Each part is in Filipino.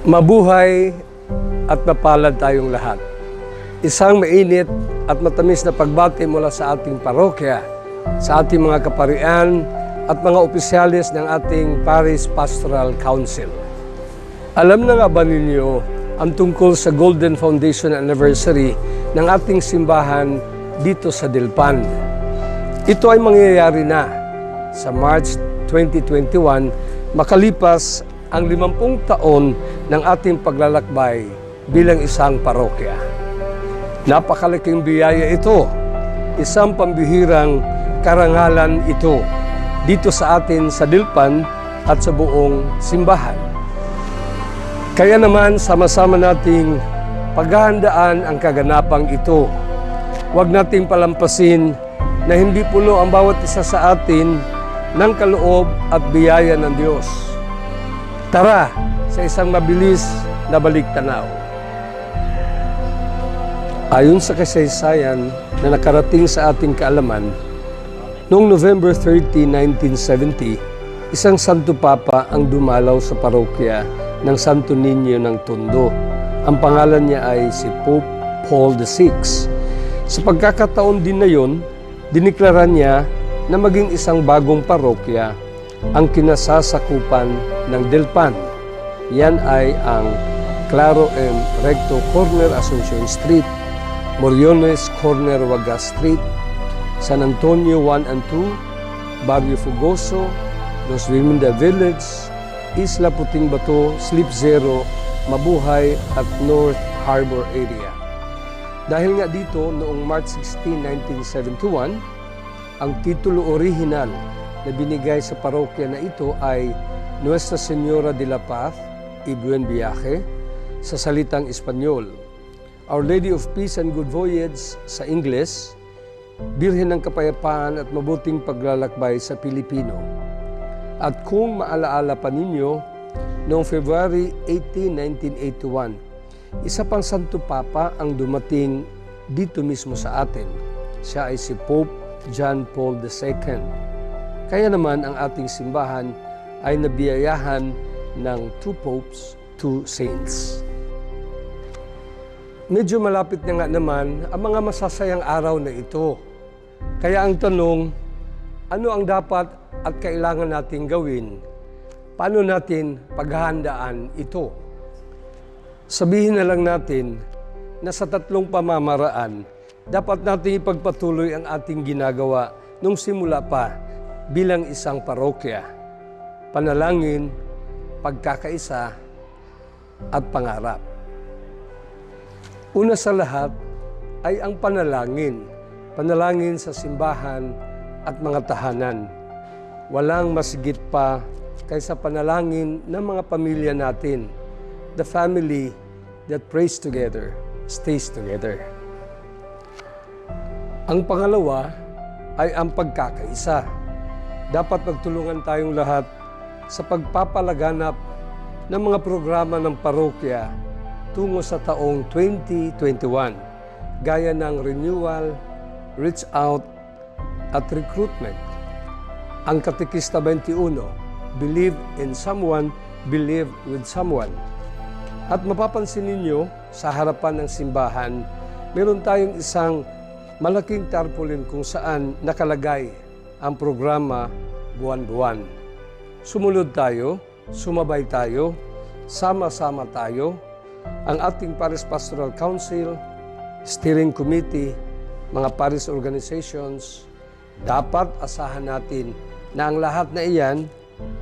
Mabuhay at mapalad tayong lahat. Isang mainit at matamis na pagbati mula sa ating parokya, sa ating mga kaparian at mga opisyalis ng ating Parish Pastoral Council. Alam na nga ba ninyo ang tungkol sa Golden Foundation Anniversary ng ating simbahan dito sa Dilpan? Ito ay mangyayari na sa March 2021 makalipas ang 50 taon ng ating paglalakbay bilang isang parokya. Napakalaking biyaya ito, isang pambihirang karangalan ito dito sa atin sa Dilpan at sa buong simbahan. Kaya naman sama-sama nating paghahandaan ang kaganapang ito. Huwag nating palampasin na hindi puno ang bawat isa sa atin ng kaloob at biyaya ng Diyos. Tara sa isang mabilis na baliktanaw. Ayon sa kasaysayan na nakarating sa ating kaalaman, noong November 30, 1970, isang Santo Papa ang dumalaw sa parokya ng Santo Niño ng Tondo. Ang pangalan niya ay si Pope Paul VI. Sa pagkakataon din na yon, diniklara niya na maging isang bagong parokya ang kinasasakupan ng Dilpan. Yan ay ang Claro and Recto Corner Asuncion Street, Moriones Corner Wagas Street, San Antonio 1 and 2, Barrio Fugoso, Los Viminda Village, Isla Puting Bato, Slip Zero, Mabuhay at North Harbor area. Dahil nga dito, noong March 16, 1971, ang titulo orihinal na binigay sa parokya na ito ay Nuestra Señora de la Paz y Buen Viaje sa salitang Espanyol, Our Lady of Peace and Good Voyage sa Ingles, Birhen ng Kapayapaan at Mabuting Paglalakbay sa Pilipino. At kung maalaala pa ninyo, noong February 18, 1981, isa pang Santo Papa ang dumating dito mismo sa atin. Siya ay si Pope John Paul II. Kaya naman ang ating simbahan ay nabiyayahan ng 2 popes, 2 saints. Medyo malapit na nga naman ang mga masasayang araw na ito. Kaya ang tanong, ano ang dapat at kailangan nating gawin? Paano natin paghahandaan ito? Sabihin na lang natin na sa 3 pamamaraan, dapat natin ipagpatuloy ang ating ginagawa nung simula pa bilang isang parokya: panalangin, pagkakaisa, at pangarap. Una sa lahat ay ang panalangin. Panalangin sa simbahan at mga tahanan. Walang masigit pa kaysa panalangin ng mga pamilya natin. The family that prays together, stays together. Ang pangalawa ay ang pagkakaisa. Dapat magtulungan tayong lahat sa pagpapalaganap ng mga programa ng parokya tungo sa taong 2021, gaya ng renewal, reach out, at recruitment. Ang Katekista 21, believe in someone, believe with someone. At mapapansin ninyo, sa harapan ng simbahan, meron tayong isang malaking tarpaulin kung saan nakalagay ang programa buwan-buwan. Sumunod tayo, sumabay tayo, sama-sama tayo, ang ating Parish Pastoral Council, Steering Committee, mga parish organizations. Dapat asahan natin na ang lahat na iyan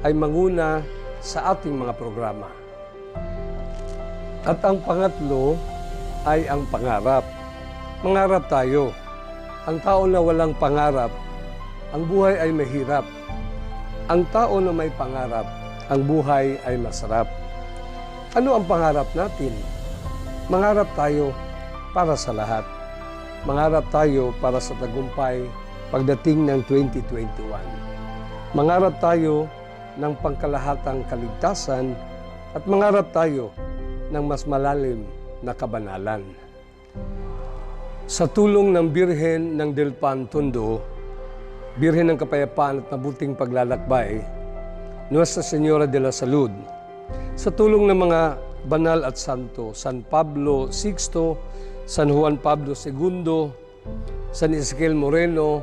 ay manguna sa ating mga programa. At ang pangatlo ay ang pangarap. Mangarap tayo. Ang tao na walang pangarap, ang buhay ay mahirap. Ang tao na may pangarap, ang buhay ay masarap. Ano ang pangarap natin? Mangarap tayo para sa lahat. Mangarap tayo para sa tagumpay pagdating ng 2021. Mangarap tayo ng pangkalahatang kaligtasan at mangarap tayo ng mas malalim na kabanalan. Sa tulong ng Birhen ng Dilpan Tondo, Birhen ng Kapayapaan at Mabuting Paglalakbay, Nuestra Señora de la Salud, sa tulong ng mga banal at santo, San Pablo VI, San Juan Pablo II, San Ezequiel Moreno,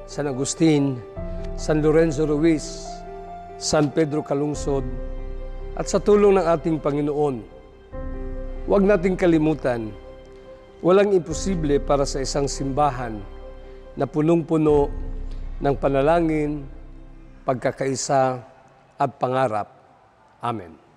San Agustin, San Lorenzo Ruiz, San Pedro Calungsod, at sa tulong ng ating Panginoon, huwag nating kalimutan, walang imposible para sa isang simbahan na punong-puno ng panalangin, pagkakaisa at pangarap. Amen.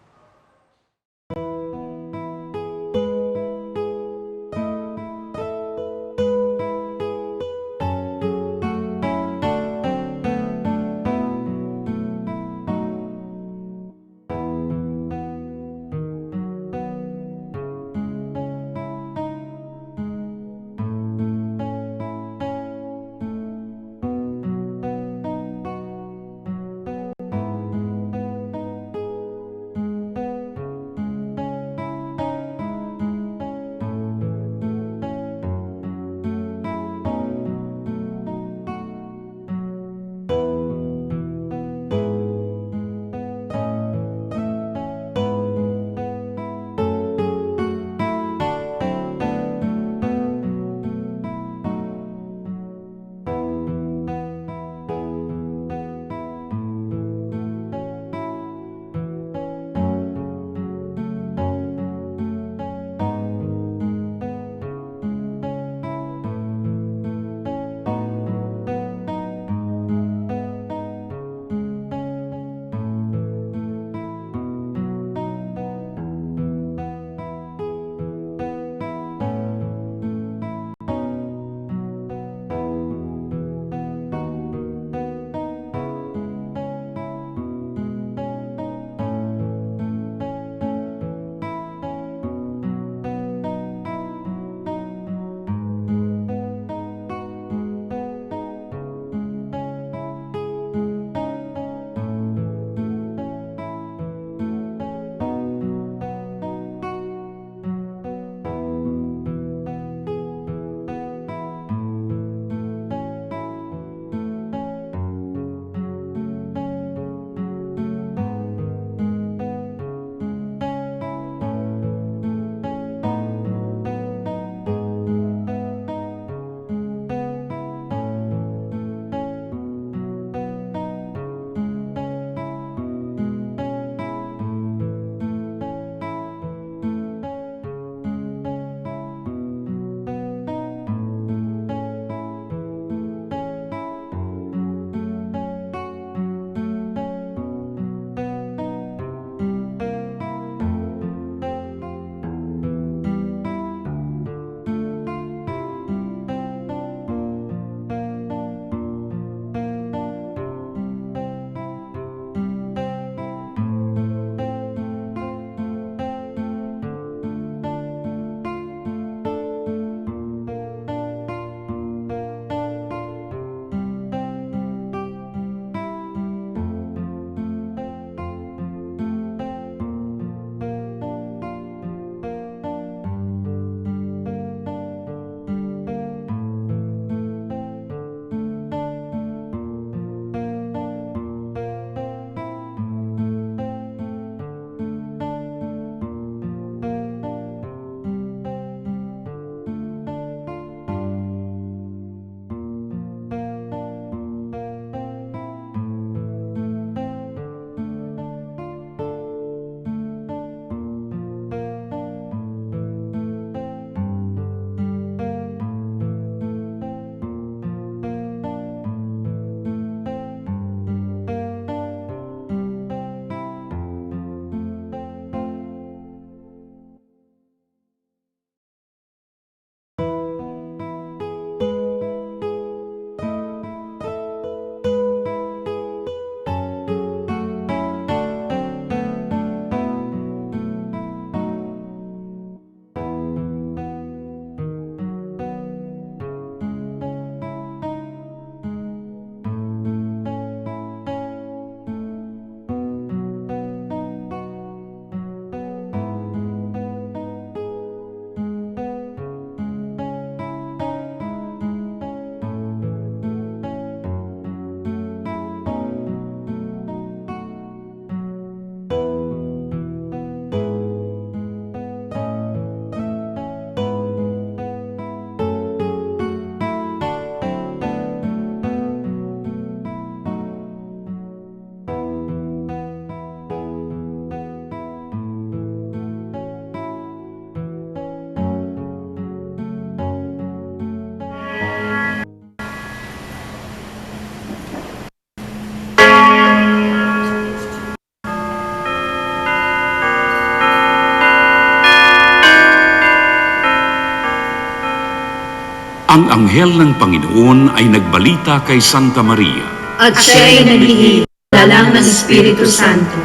Ang anghel ng Panginoon ay nagbalita kay Santa Maria. At siya'y naghihinalang ng Espiritu Santo.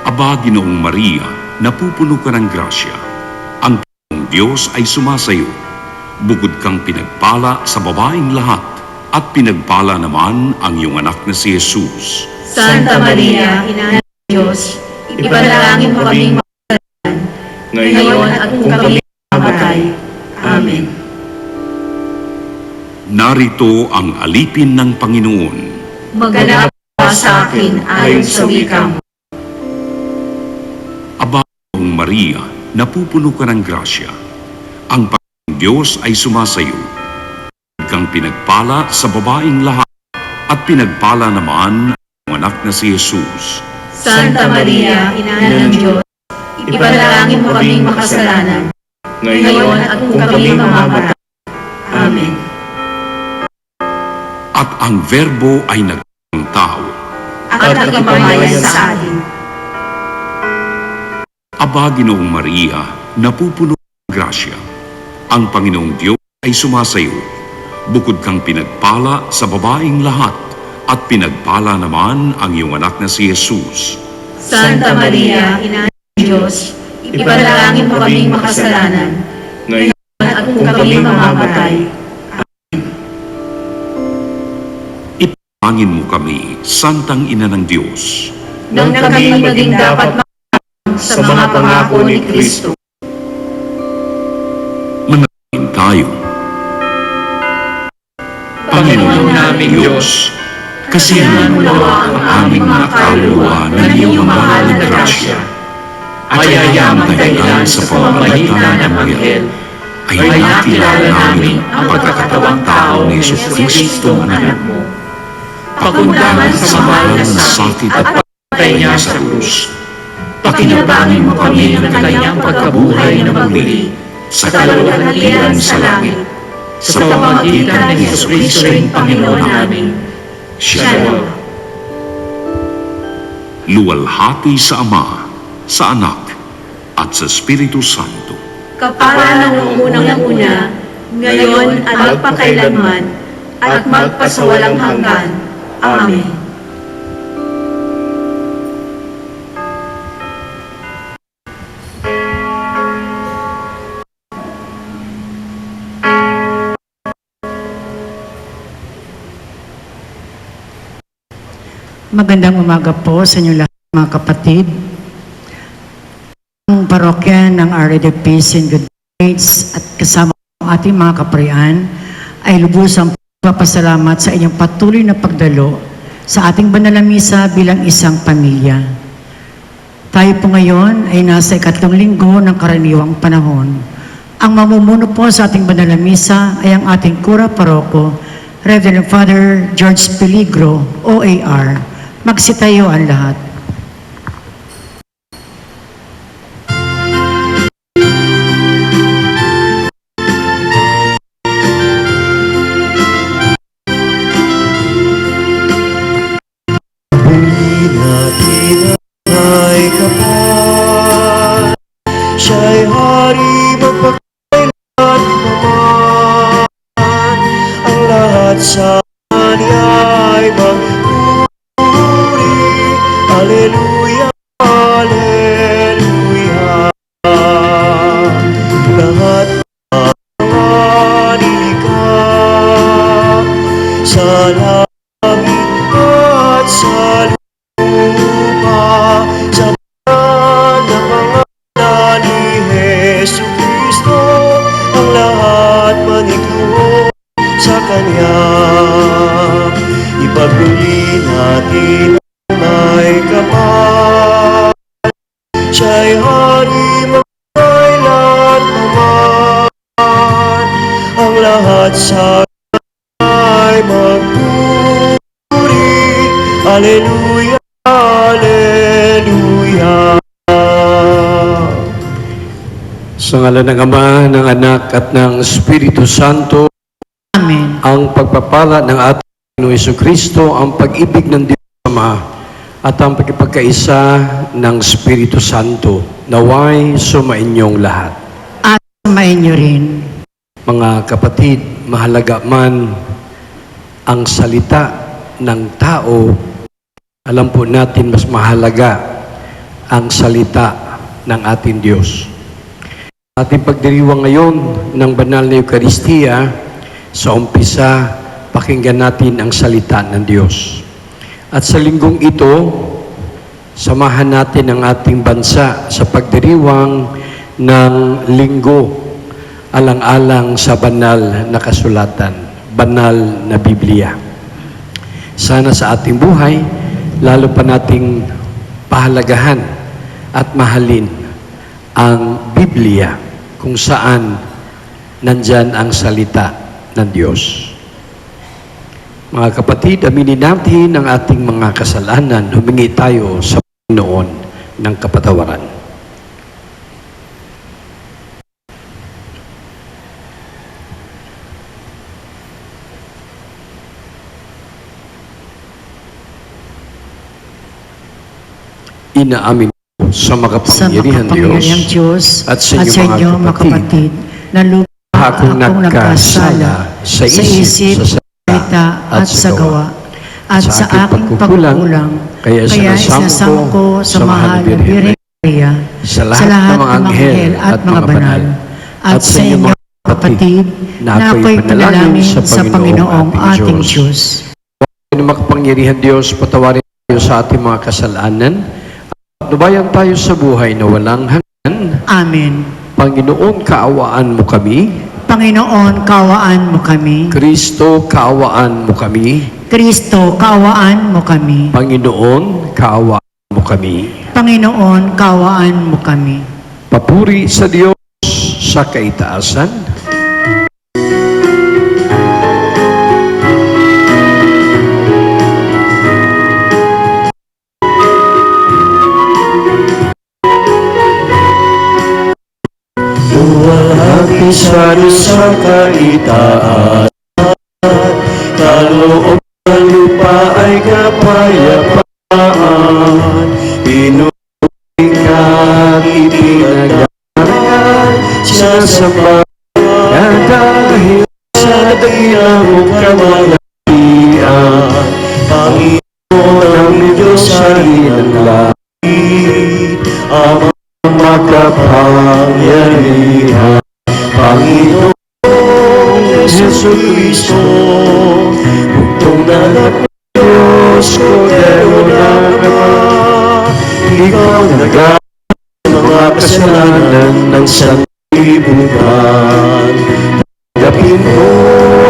Aba, Ginoong Maria, napupuno ka ng grasya. Ang Panginoong Diyos ay sumasayo. Bukod kang pinagpala sa babaeng lahat, at pinagpala naman ang iyong anak na si Jesus. Santa Maria, Ina ng Diyos, ipanalangin mo kaming makasalanan, ngayon at kung kami mamatay. Amen. Narito ang alipin ng Panginoon. Maganap ka sa akin ayon sa wika mo. Aba, Ginoong Maria, napupuno ka ng grasya. Ang Panginoong Diyos ay sumasayo. Bukod kang pinagpala sa babaeng lahat, at pinagpala naman ang anak na si Jesus. Santa Maria, Ina ng Diyos, ipanalangin mo kaming makasalanan, ngayon at kung kami mamamatay. Amen. At ang Verbo ay naging tao. At nakipamayan sa atin. Aba, Ginoong Maria, napupuno ng grasya. Ang Panginoong Diyos ay sumasayo. Bukod kang pinagpala sa babaeng lahat, at pinagpala naman ang iyong anak na si Jesus. Santa Maria, Ina ng Diyos, ipanalangin mo kaming makasalanan, ngayon at kung kami mamamatay. Ipanalangin mo kami, Santang Ina ng Diyos. Nang kami maging dapat makinig sa mga pangako ni Kristo. Manalangin tayo. Panginoon naming Diyos, kasiyahan mo ang aming mga kaluluwa ng iyong mahal na grasya. At ayayang dahilan sa pamamagitan ng Anghel, ay nakilala namin ang pagkakatawang tao ni Jesucristo ang anak mo. Pakundangan sa mahal na sakit at pagpatay niya sa krus, pakinabangin mo kami ng kanyang pagkabuhay na magmuli sa kaluwalhatian sa langit, sa pamamagitan ng Jesucristo ring Panginoon namin. Shalom. Luwalhati sa Ama, sa Anak, at sa Espiritu Santo. Kapara ng unang-una, ngayon at magpakailanman, at magpasawalang hanggan. Amen. Magandang umaga po sa inyo lahat, mga kapatid. Ang parokya ng Our Lady of Peace and Good Deeds at kasama ang ating mga kaparian ay lubusang papasalamat sa inyong patuloy na pagdalo sa ating banal na misa bilang isang pamilya. Tayo po ngayon ay nasa 3 linggo ng karaniwang panahon. Ang mamumuno po sa ating banal na misa ay ang ating kura paroko, Reverend Father George Peligro, OAR. Magsitayo ang lahat. Siya'y hari magpakailan naman, ang lahat sa kanya ay magpuri. Alleluia, Alleluia. Lahat mangani ka sa langit at sa lupa, sa Jesucristo, ang lahat maniglo sa Kanya. Ipagpili natin ang may kapal, siya'y hari magkailan naman, ang lahat sa Kanya ay magpuri. Alleluia, Alleluia. Sa ngalan ng Ama, ng Anak, at ng Espiritu Santo, Amen. ang pagpapala ng ating Panginoong Jesucristo, ang pag-ibig ng Diyos Ama, at ang pagkipagkaisa ng Espiritu Santo, naway sumainyong lahat. At sumayin niyo rin. Mga kapatid, mahalaga man ang salita ng tao, alam po natin mas mahalaga ang salita ng ating Diyos. Ating pagdiriwang ngayon ng banal na Eucharistia, sa umpisa, pakinggan natin ang salita ng Diyos. At sa linggong ito, samahan natin ang ating bansa sa pagdiriwang ng linggo alang-alang sa banal na kasulatan, banal na Biblia. Sana sa ating buhay, lalo pa nating pahalagahan at mahalin ang Biblia kung saan nandyan ang salita ng Diyos. Mga kapatid, aminin natin ang ating mga kasalanan. Humingi tayo sa Panginoon ng kapatawaran. Inaamin ko sa makapangyarihan Diyos at sa inyo mga kapatid na lubha akong nagkasala sa isip, sa salita at sa gawa, at sa aking pagkukulang, kaya sinasamo ko sa mahal na Birhen Maria, sa lahat ng mga anghel at mga banal, at sa inyo mga kapatid na ako'y panalangin sa Panginoong ating Diyos. Ang makapangyarihan Diyos, patawarin tayo sa ating mga kasalanan, at nubayan tayo sa buhay na walang hanggan. Amen. Panginoon, kaawaan mo kami. Panginoon, kaawaan mo kami. Kristo, kaawaan mo kami. Kristo, kaawaan mo kami. Panginoon, kaawaan mo kami. Panginoon, kaawaan mo kami. Papuri sa Diyos sa kaitaasan. Luwalhati sa kaitaasan, kaloob ng lupa ay kapayapaan. Pinuri ka't itinagalan siya sa bayan, dahil sa dakilang mong kamalakian. Panginoon ang Diyos sa ng langit, ang makapangyarihan. Panginoong Jesucristo, bugtong na ng Diyos, Kordero ng Ama, ikaw nagawad ng mga kasalanan ng sanlibutan. Tanggapin mo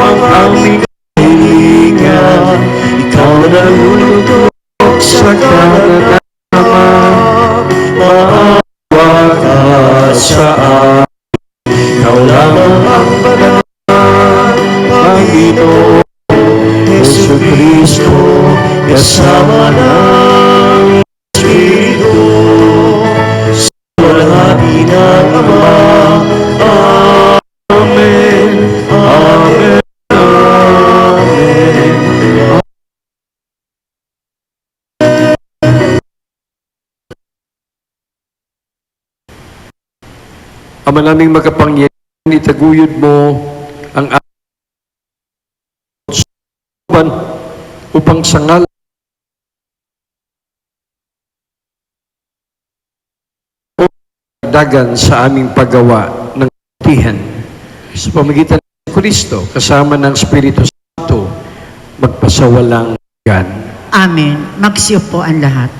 ang aming kahilingan, ikaw na lulutog sa kanan ng Ama, maawa ka sa amin. Ikaw lamang ang banal, Panginoon Jesucristo, kasama ng Espiritu, sa walhati ng Ama. Amen, Amen, Amen. Ama naming makapangyarihan, itaguyod mo ang ating upang sangal o dagan sa aming paggawa ng kabutihan sa pamagitan ng Kristo kasama ng Espiritu Santo magpasawalang hanggan. Amen. Magsiupo ang lahat.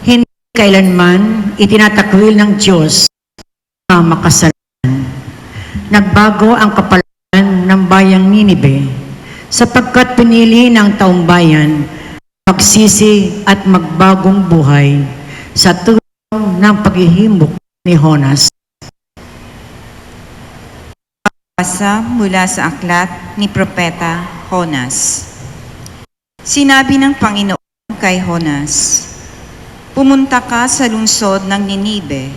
Hindi kailanman itinatakwil ng Diyos ang makasalanan. Nagbago ang kapalaran ng bayang Ninibe sapagkat pinili ng taong bayan magsisi at magbagong buhay sa tulong ng paghihimok ni Jonas. Basa mula sa aklat ni Propeta Jonas. Sinabi ng Panginoon kay Jonas, "Pumunta ka sa lungsod ng Ninibe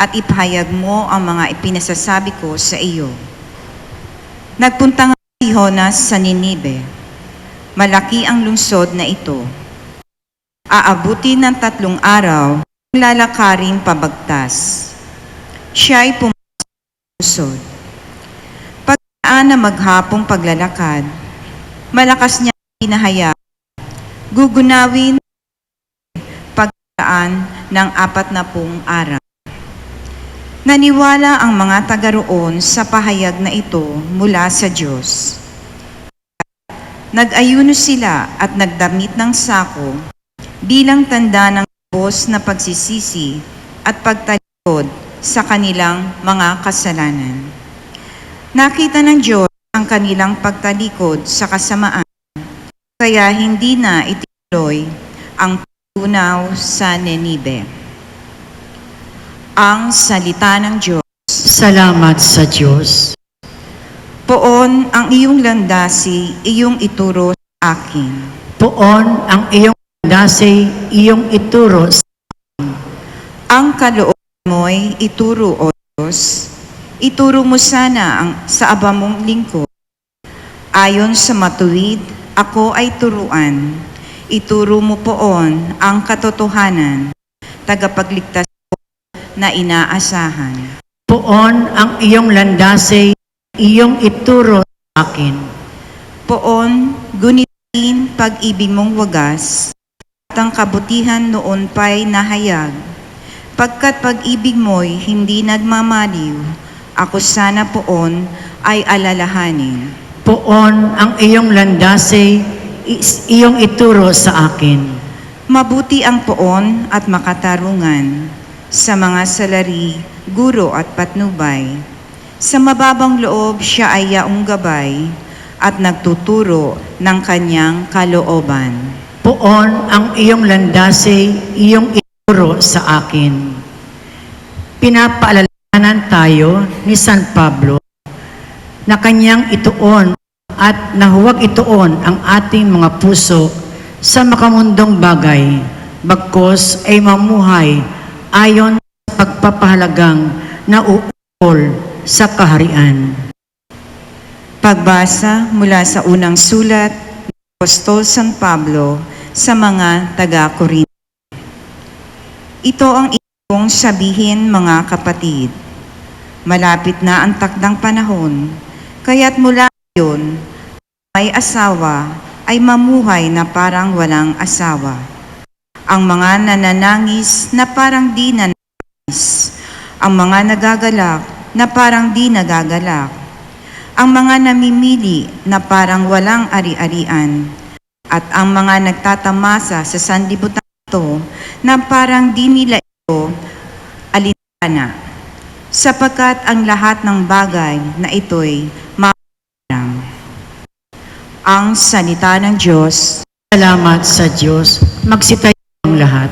at ipahayag mo ang mga ipinasasabi ko sa iyo." Nagpunta nga si Jonas sa Ninibe. Malaki ang lungsod na ito. Aabutin ng 3 araw, lalakarin pabagtas. Siya'y pumasok sa lungsod. na maghapong paglalakad, malakas niya pinahayag, gugunawin pagdaan ng 40 araw. Naniwala ang mga taga roon sa pahayag na ito mula sa Diyos. Nag-ayuno sila at nagdamit ng sako bilang tanda ng lubos na pagsisisi at pagtalikod sa kanilang mga kasalanan. Nakita ng Diyos ang kanilang pagtalikod sa kasamaan, kaya hindi na itinuloy ang pagtunaw sa Ninive. Ang salita ng Diyos. Salamat sa Diyos. Poon ang iyong landasi, iyong ituro sa akin. Poon ang iyong dasi, iyong ituro sa Ang kalooban mo'y ituro, O Diyos. Ituro mo sana sa aba mong lingkod. Ayon sa matuwid, ako ay turuan. Ituro mo poon ang katotohanan, tagapagligtas na inaasahan. Poon ang iyong landasi, iyong ituro sa akin. Poon, gunitin pag-ibig mong wagas, at ang kabutihan noon pa'y nahayag. Pagkat pag-ibig mo'y hindi nagmamaliw, ako sana poon ay alalahanin. Poon ang iyong landasi, iyong ituro sa akin. Mabuti ang poon at makatarungan sa mga salari, guro at patnubay. Sa mababang loob siya ay yaong gabay at nagtuturo ng kanyang kalooban. Poon ang iyong landasi, iyong ituro sa akin. Pinapaalalahanan tayo ni San Pablo na kanyang ituon at na huwag ituon ang ating mga puso sa makamundong bagay, bagkos ay mamuhay ayon sa pagpapahalagang nauukol sa kaharian. Pagbasa mula sa unang sulat ni Apostol San Pablo sa mga taga-Corinto. Ito ang iyong sabihin, mga kapatid. Malapit na ang takdang panahon, kaya't mula ngayon, may asawa ay mamuhay na parang walang asawa. Ang mga nananangis na parang di nananangis. Ang mga nagagalak na parang di nagagalak. Ang mga namimili na parang walang ari-arian. At ang mga nagtatamasa sa sanlibutan ito na parang di nila ito alintana. Sapagkat ang lahat ng bagay na ito'y maparang. Ang salita ng Diyos. Salamat sa Diyos. Magsitayo ang lahat.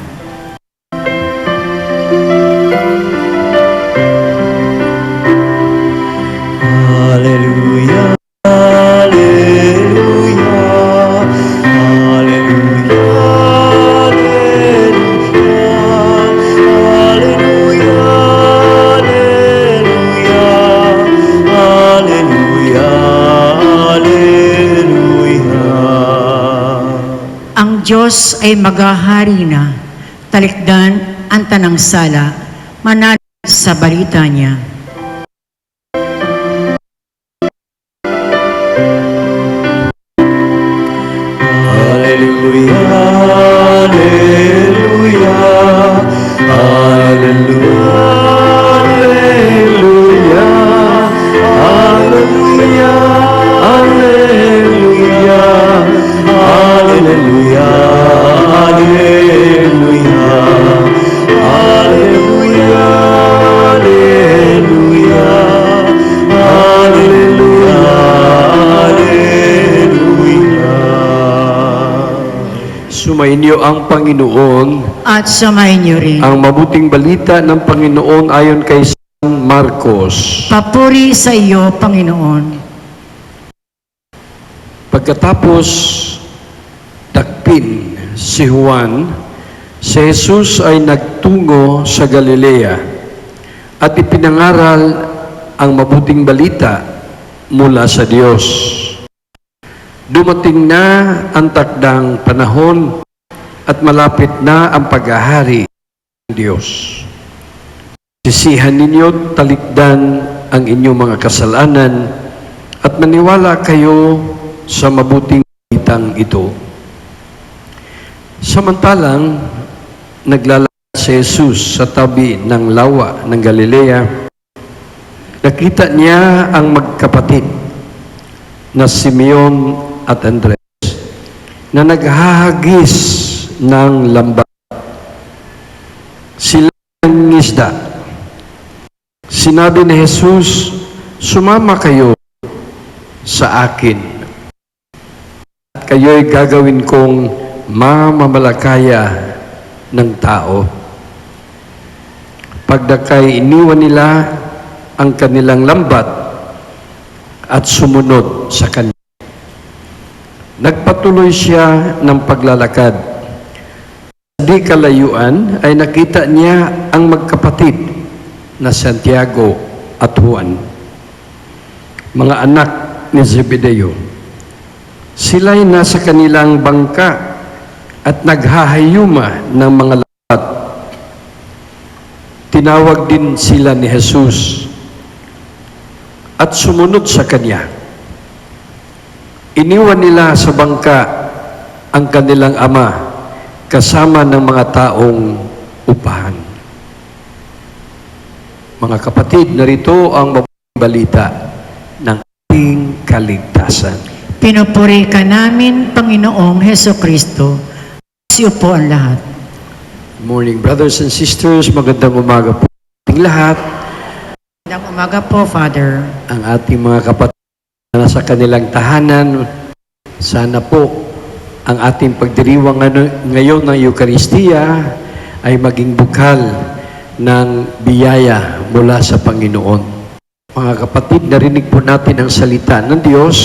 Hallelujah, hallelujah, hallelujah, hallelujah, hallelujah, hallelujah, hallelujah. Ang Diyos ay maghahari na, talikdan ang tanang sala, manalig sa balita niya. Hallelujah, hallelujah, hallelujah, hallelujah, hallelujah, hallelujah, hallelujah, hallelujah, hallelujah, hallelujah, hallelujah. Sumainyo ang Panginoon. At samayin niyo rin. Ang mabuting balita ng Panginoon ayon kay San Marcos. Papuri sa iyo, Panginoon. Pagkatapos dakpin si Juan, si Jesus ay nagtungo sa Galilea at ipinangaral ang mabuting balita mula sa Diyos. Dumating na ang takdang panahon at malapit na ang paghahari ng Diyos. Sisihan ninyo, talikdan ang inyong mga kasalanan at maniwala kayo sa mabuting balitang ito. Samantalang naglalakad si Jesus sa tabi ng lawa ng Galilea, nakita niya ang magkapatid na Simeon at Andres na naghahagis ng lambat. Sila ang isda. Sinabi ni Jesus, "Sumama kayo sa akin at kayo'y gagawin kong mamamalakaya ng tao." Pagdakay, iniwan nila ang kanilang lambat at sumunod sa kanya. Nagpatuloy siya ng paglalakad. Sa di kalayuan ay nakita niya ang magkapatid na Santiago at Juan, mga anak ni Zebedeo. Sila'y nasa kanilang bangka at naghahayuma ng mga lambat. Tinawag din sila ni Jesus at sumunod sa kanya. Iniwan nila sa bangka ang kanilang ama kasama ng mga taong upahan. Mga kapatid, narito ang mabuting balita ng ating kaligtasan. Pinupuri ka namin, Panginoong Hesukristo. Siupo ang lahat. Good morning, brothers and sisters. Magandang umaga po ating lahat. Magandang umaga po, Father. Ang ating mga kapatid na nasa kanilang tahanan, sana po ang ating pagdiriwang ngayon ng Eucharistia ay maging bukal ng biyaya mula sa Panginoon. Mga kapatid, narinig po natin ang salita ng Diyos.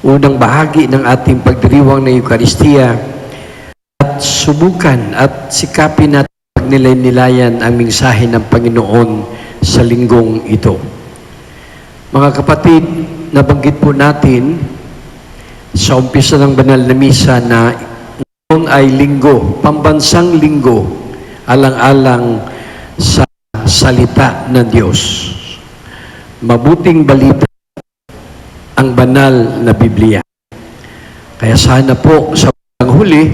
Unang bahagi ng ating pagdiriwang ng Eucharistia, at subukan at sikapin natin pagnilay-nilayan ang mensahe ng Panginoon sa linggong ito. Mga kapatid, nabanggit po natin sa umpisa ng banal na misa na ngayon ay linggo, pambansang linggo, alang-alang sa salita ng Diyos. Mabuting balita ang banal na Biblia. Kaya sana po sa huli,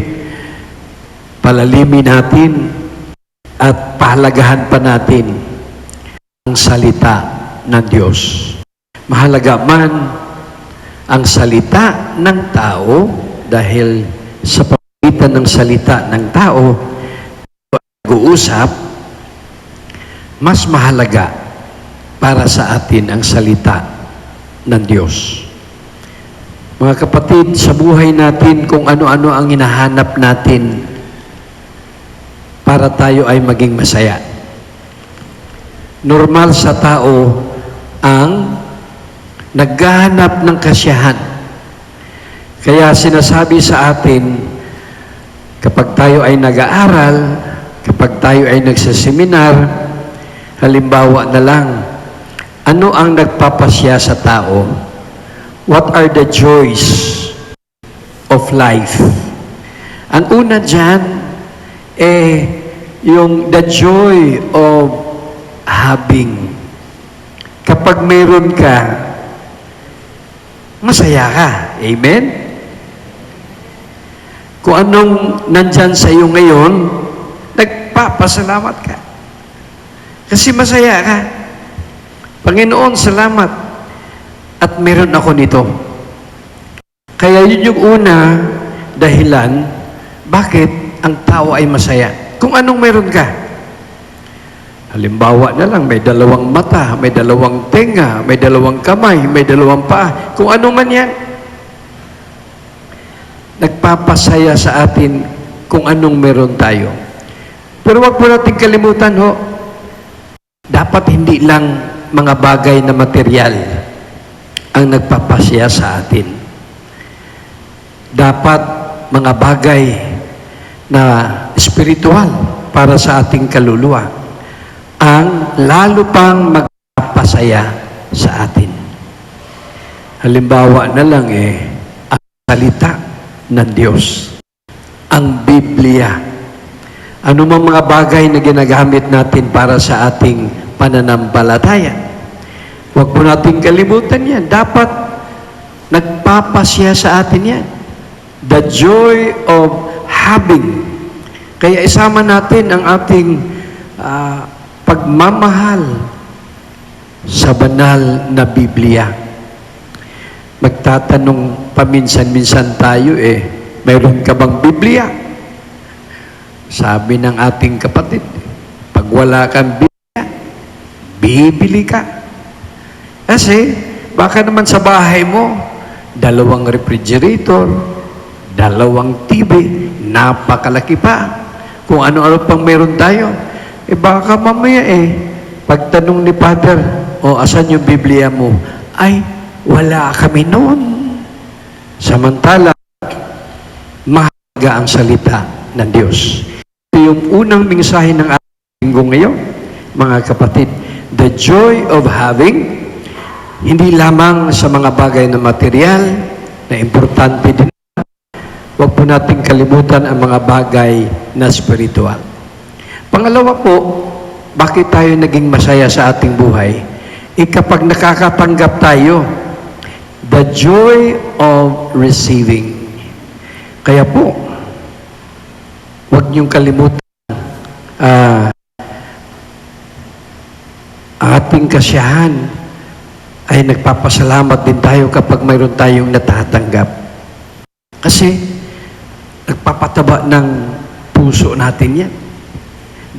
palalimin natin at pahalagahan pa natin ang salita ng Diyos. Mahalaga man ang salita ng tao dahil sa pamagitan ng salita ng tao, pag-uusap, mas mahalaga para sa atin ang salita ng Diyos. Mga kapatid, sa buhay natin kung ano-ano ang hinahanap natin para tayo ay maging masaya. Normal sa tao ang naghahanap ng kasiyahan. Kaya sinasabi sa atin, kapag tayo ay nag-aaral, kapag tayo ay nagsaseminar, halimbawa na lang, ano ang nagpapasya sa tao? What are the joys of life? Ang una dyan, yung the joy of having. Kapag mayroon ka, masaya ka. Amen? Kung anong nandyan sa iyo ngayon, nagpapasalamat ka. Kasi masaya ka. Panginoon, salamat. At meron ako nito. Kaya yun yung una dahilan bakit ang tao ay masaya. Kung anong meron ka. Halimbawa na lang, may dalawang mata, may dalawang tenga, may dalawang kamay, may dalawang paa. Kung ano man yan. Nagpapasaya sa atin kung anong meron tayo. Pero wag po natin kalimutan, dapat hindi lang mga bagay na material ang nagpapasaya sa atin. Dapat mga bagay na spiritual para sa ating kaluluwa ang lalo pang magpapasaya sa atin. Halimbawa na lang ang salita ng Diyos, ang Biblia. Ano mang mga bagay na ginagamit natin para sa ating pananampalataya. Huwag po natin kalimutan yan. Dapat nagpapasya sa atin yan. The joy of having. Kaya isama natin ang ating pagmamahal sa banal na Biblia. Magtatanong paminsan-minsan tayo mayroon ka bang Biblia? Sabi ng ating kapatid, pag wala kang Biblia, bibili ka. Kasi, baka naman sa bahay mo, 2 refrigerator, 2 TV, napakalaki pa. Kung ano-ano pang meron tayo. Baka mamaya pagtanong ni Father, asan yung Biblia mo? Ay, wala kami noon. Samantala, mahalaga ang salita ng Diyos. Ito yung unang mensahe ng ating linggo ngayon, mga kapatid. The joy of having, hindi lamang sa mga bagay na material, na importante din. Huwag po natin kalimutan ang mga bagay na spiritual. Pangalawa po, bakit tayo naging masaya sa ating buhay? Kapag nakakatanggap tayo, the joy of receiving. Kaya po, huwag niyong kalimutan ating kasiyahan ay nagpapasalamat din tayo kapag mayroon tayong natatanggap. Kasi, nagpapataba ng puso natin yan.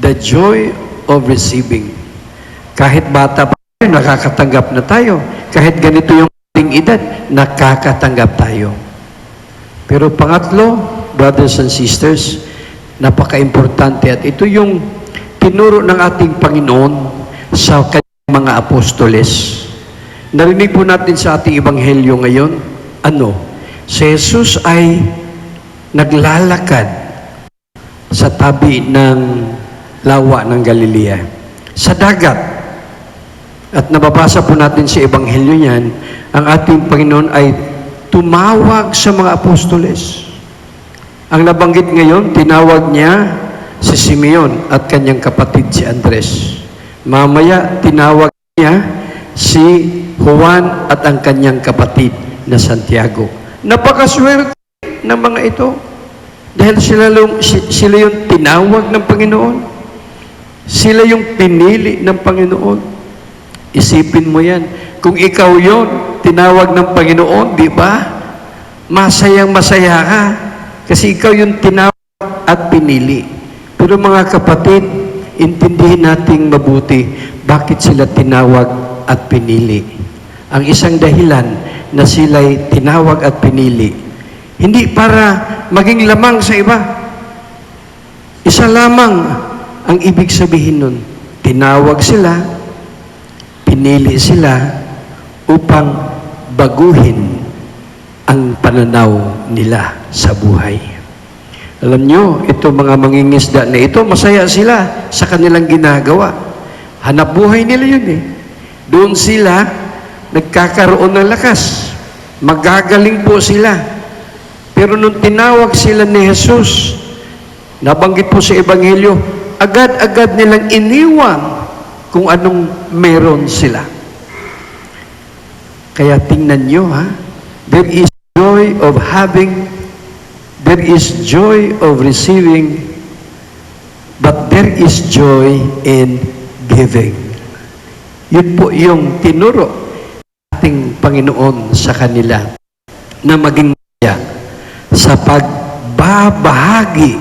The joy of receiving. Kahit bata pa tayo, nakakatanggap na tayo. Kahit ganito yung ating edad, nakakatanggap tayo. Pero pangatlo, brothers and sisters, napaka-importante at ito yung tinuro ng ating Panginoon sa kanyang mga apostoles. Narinig po natin sa ating ebanghelyo ngayon, si Jesus ay naglalakad sa tabi ng lawa ng Galilea, sa dagat. At nababasa po natin sa ebanghelyo niyan, ang ating Panginoon ay tumawag sa mga apostoles. Ang nabanggit ngayon, tinawag niya si Simeon at kanyang kapatid si Andres. Mamaya, tinawag niya si Juan at ang kanyang kapatid na Santiago. Napakaswerte ng mga ito. Dahil sila yung tinawag ng Panginoon. Sila yung pinili ng Panginoon. Isipin mo yan. Kung ikaw yon tinawag ng Panginoon, di ba? Masayang-masaya ka. Kasi ikaw yung tinawag at pinili. Pero mga kapatid, intindihin nating mabuti bakit sila tinawag at pinili. Ang isang dahilan na sila'y tinawag at pinili, hindi para maging lamang sa iba. Isa lamang ang ibig sabihin nun. Tinawag sila, pinili sila upang baguhin ang pananaw nila sa buhay. Alam nyo, ito mga mangingisda na ito, masaya sila sa kanilang ginagawa. Hanap buhay nila yun Doon sila nagkakaroon ng lakas. Magagaling po sila. Pero nung tinawag sila ni Jesus, nabanggit po sa Ebanghelyo, agad-agad nilang iniwan kung anong meron sila. Kaya tingnan nyo, there is joy of having, there is joy of receiving, but there is joy in giving. Yun po yung tinuro ating Panginoon sa kanila na maging masaya sa pagbabahagi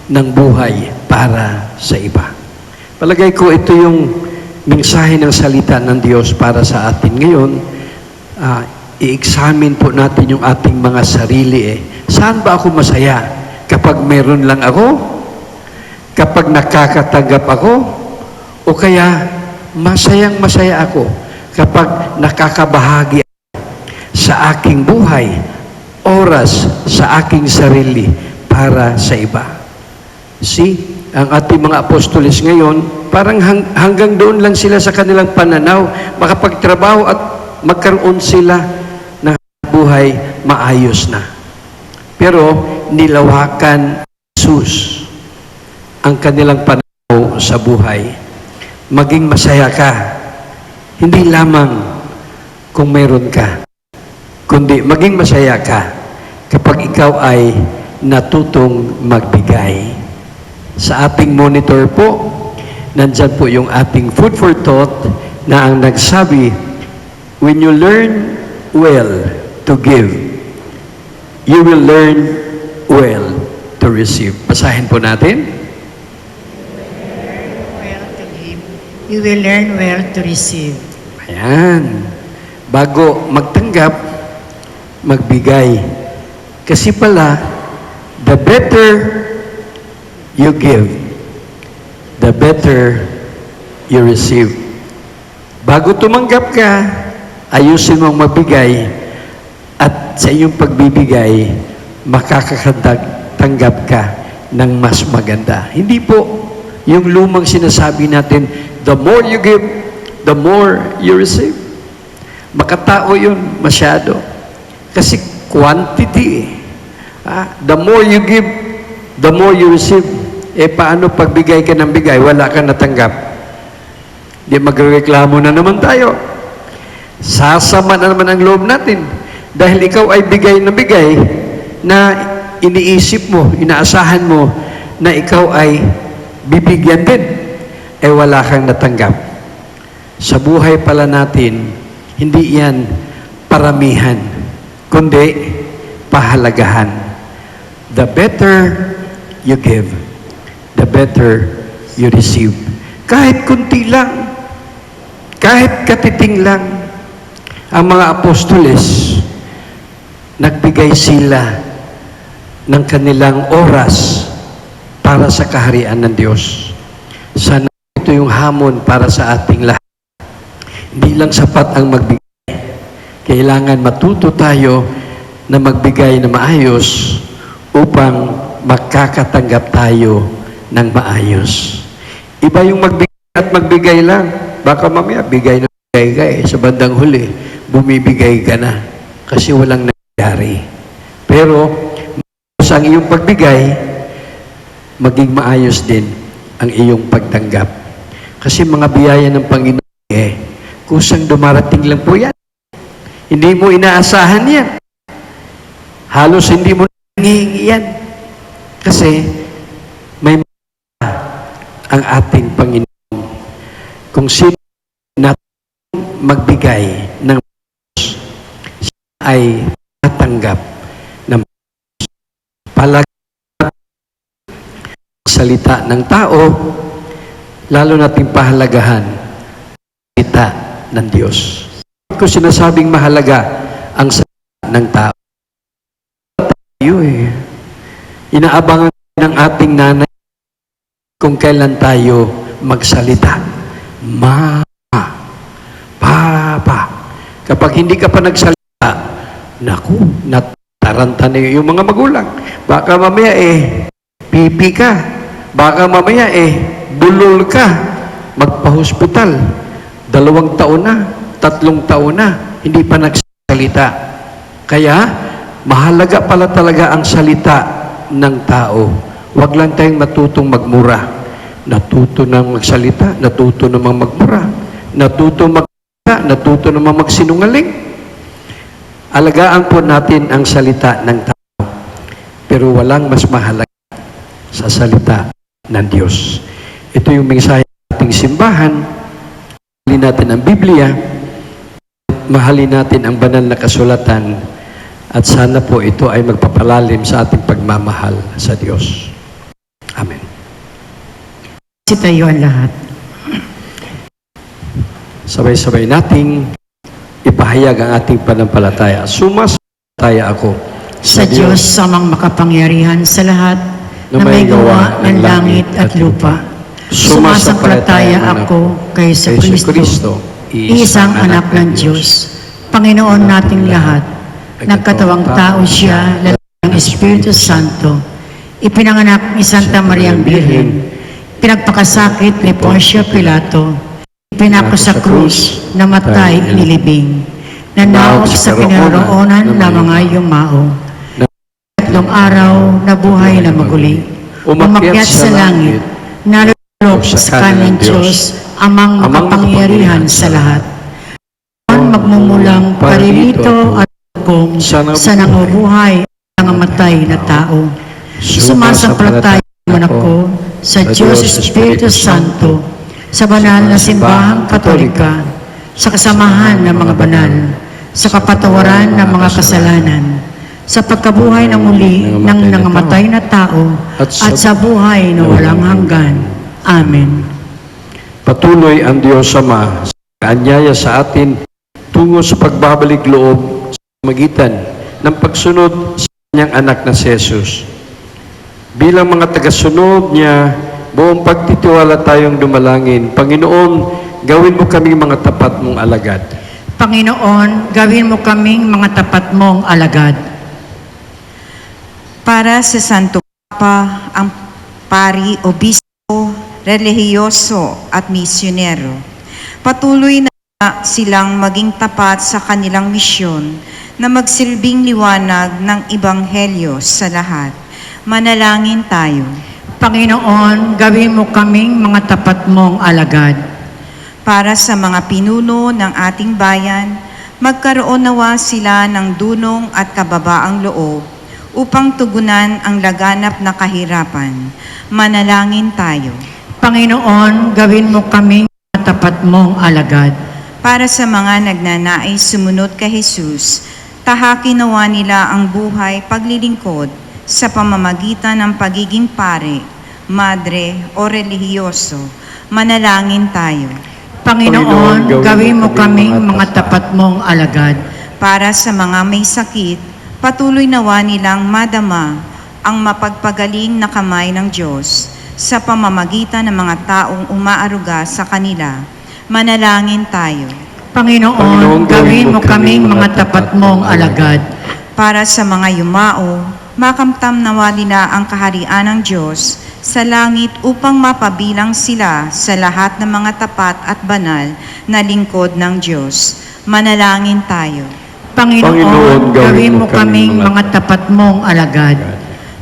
ng buhay para sa iba. Palagay ko ito yung mensahe ng salita ng Diyos para sa atin ngayon. I-examine po natin yung ating mga sarili. Saan ba ako masaya? Kapag meron lang ako? Kapag nakakatanggap ako? O kaya masayang-masaya ako kapag nakakabahagi sa aking buhay, oras sa aking sarili para sa iba. See, ang ating mga apostoles ngayon, parang hanggang doon lang sila sa kanilang pananaw, makapagtrabaho at magkaroon sila ng buhay maayos na. Pero nilawakan Jesus ang kanilang pananaw sa buhay. Maging masaya ka, hindi lamang kung mayroon ka, kundi maging masaya ka kapag ikaw ay natutong magbigay. Sa ating monitor po, nandyan po yung ating food for thought na ang nagsabi, when you learn well to give, you will learn well to receive. Basahin po natin. Well to give, you will learn well to receive. Ayan. Bago magtanggap, magbigay. Kasi pala, the better you give, the better you receive. Bago tumanggap ka, ayusin mong magbigay at sa iyong pagbibigay, makakatanggap ka ng mas maganda. Hindi po yung lumang sinasabi natin, the more you give, the more you receive. Makatao yun masyado. Kasi quantity. The more you give, the more you receive. Paano pagbigay ka ng bigay, wala ka natanggap? Di magreklamo na naman tayo. Sasama na naman ang loob natin. Dahil ikaw ay bigay na bigay na iniisip mo, inaasahan mo na ikaw ay bibigyan din. Wala kang natanggap. Sa buhay pala natin, hindi yan paramihan, kundi pahalagahan. The better you give, the better you receive. Kahit kunti lang, kahit katiting lang, ang mga apostoles, nagbigay sila ng kanilang oras para sa kaharian ng Diyos. Sana ito yung hamon para sa ating lahat. Hindi lang sapat ang magbigay. Kailangan matuto tayo na magbigay na maayos upang makakatanggap tayo ng maayos. Iba yung magbigay at magbigay lang. Baka mamaya bigay na bigay ka sa bandang huli, bumibigay ka na kasi walang nangyari. Pero sa ang iyong pagbigay, maging maayos din ang iyong pagtanggap. Kasi mga biyaya ng Panginoon kusang dumarating lang po yan. Hindi mo inaasahan yan. Halos hindi mo nangihingi yan. Kasi may ang ating Panginoon. Kung sino natin magbigay ng siya ay tatanggap ng palagay salita ng tao, lalo nating pahalagahan salita ng Diyos. Kung sinasabing mahalaga ang salita ng tao, tayo inaabangan ng ating nanay kung kailan tayo magsalita. Mama, Papa. Kapag hindi ka pa nagsalita, naku, nataranta na yung mga magulang. Baka mamaya pipi ka. Baka mamaya bulol ka. Magpa-hospital. 2 taon na, 3 taon na, hindi pa nagsalita. Kaya, mahalaga pala talaga ang salita ng tao. Huwag lang tayong matutong magmura. Natuto na magsalita, natuto namang magmura, natuto magsalita, natuto namang magsinungaling. Alagaan po natin ang salita ng tao. Pero walang mas mahalaga sa salita ng Diyos. Ito yung mensahe ng ating simbahan. Mahalin natin ang Biblia, mahalin natin ang banal na kasulatan, at sana po ito ay magpapalalim sa ating pagmamahal sa Diyos. Amen. Tayo ang lahat. Sabay-sabay nating ipahayag ang ating panampalataya. Sumasampalataya ako Sa Diyos, samang makapangyarihan sa lahat, na may gawa ng langit at lupa. Sumasampalataya ako kay Kristo, isang anak ng Diyos, Panginoon nating lahat. Nagkatawang tao siya, lalaki ng Espiritu Santo, ipinanganak ni Santa Mariang Birhen, pinagpakasakit ni Poncio Pilato, ipinako sa krus, namatay, inilibing, nanaog sa kinaroroonan ng mga yumao. 3 araw, nabuhay na maguli, umakyat sa langit, narulog sa kanan Diyos, amang makapangyarihan sa lahat. magmumulang paririto at kung sa nangubuhay ang namatay na tao. Sumasampalataya naman ako sa Diyos Espiritu Santo, sa banal na simbahang katolika, sa kasamahan ng mga banal, sa kapatawaran ng mga kasalanan, sa pagkabuhay ng muli ng nangamatay na tao, at sa buhay na walang hanggan. Amen. Patuloy ang Diyos Ama sa kaanyaya sa atin tungo sa pagbabalik loob sa magitan ng pagsunod sa kanyang anak na si Jesus. Bilang mga tagasunod niya, buong pagtitiwala tayong dumalangin. Panginoon, gawin mo kaming mga tapat mong alagad. Panginoon, gawin mo kaming mga tapat mong alagad. Para sa Santo Papa, ang pari, obispo, relihiyoso at misyonero, patuloy na silang maging tapat sa kanilang misyon na magsilbing liwanag ng Ebanghelyo sa lahat. Manalangin tayo. Panginoon, gawin mo kaming mga tapat mong alagad. Para sa mga pinuno ng ating bayan, magkaroon nawa sila ng dunong at kababaang loob upang tugunan ang laganap na kahirapan. Manalangin tayo. Panginoon, gawin mo kaming mga tapat mong alagad. Para sa mga nagnanais sumunod kay Jesus, tahakin nawa nila ang buhay paglilingkod sa pamamagitan ng pagiging pare, madre o relihiyoso. Manalangin tayo. Panginoon, gawin mo kaming mga tapat mong alagad. Para sa mga may sakit, patuloy nawa nilang madama ang mapagpagaling na kamay ng Diyos sa pamamagitan ng mga taong umaaruga sa kanila. Manalangin tayo. Panginoon, gawin mo kaming mga tapat mong alagad. Para sa mga yumao, makamtam nawa nila ang kaharian ng Diyos sa langit upang mapabilang sila sa lahat ng mga tapat at banal na lingkod ng Diyos. Manalangin tayo. Panginoon, gawin mo kaming mga tapat mong alagad.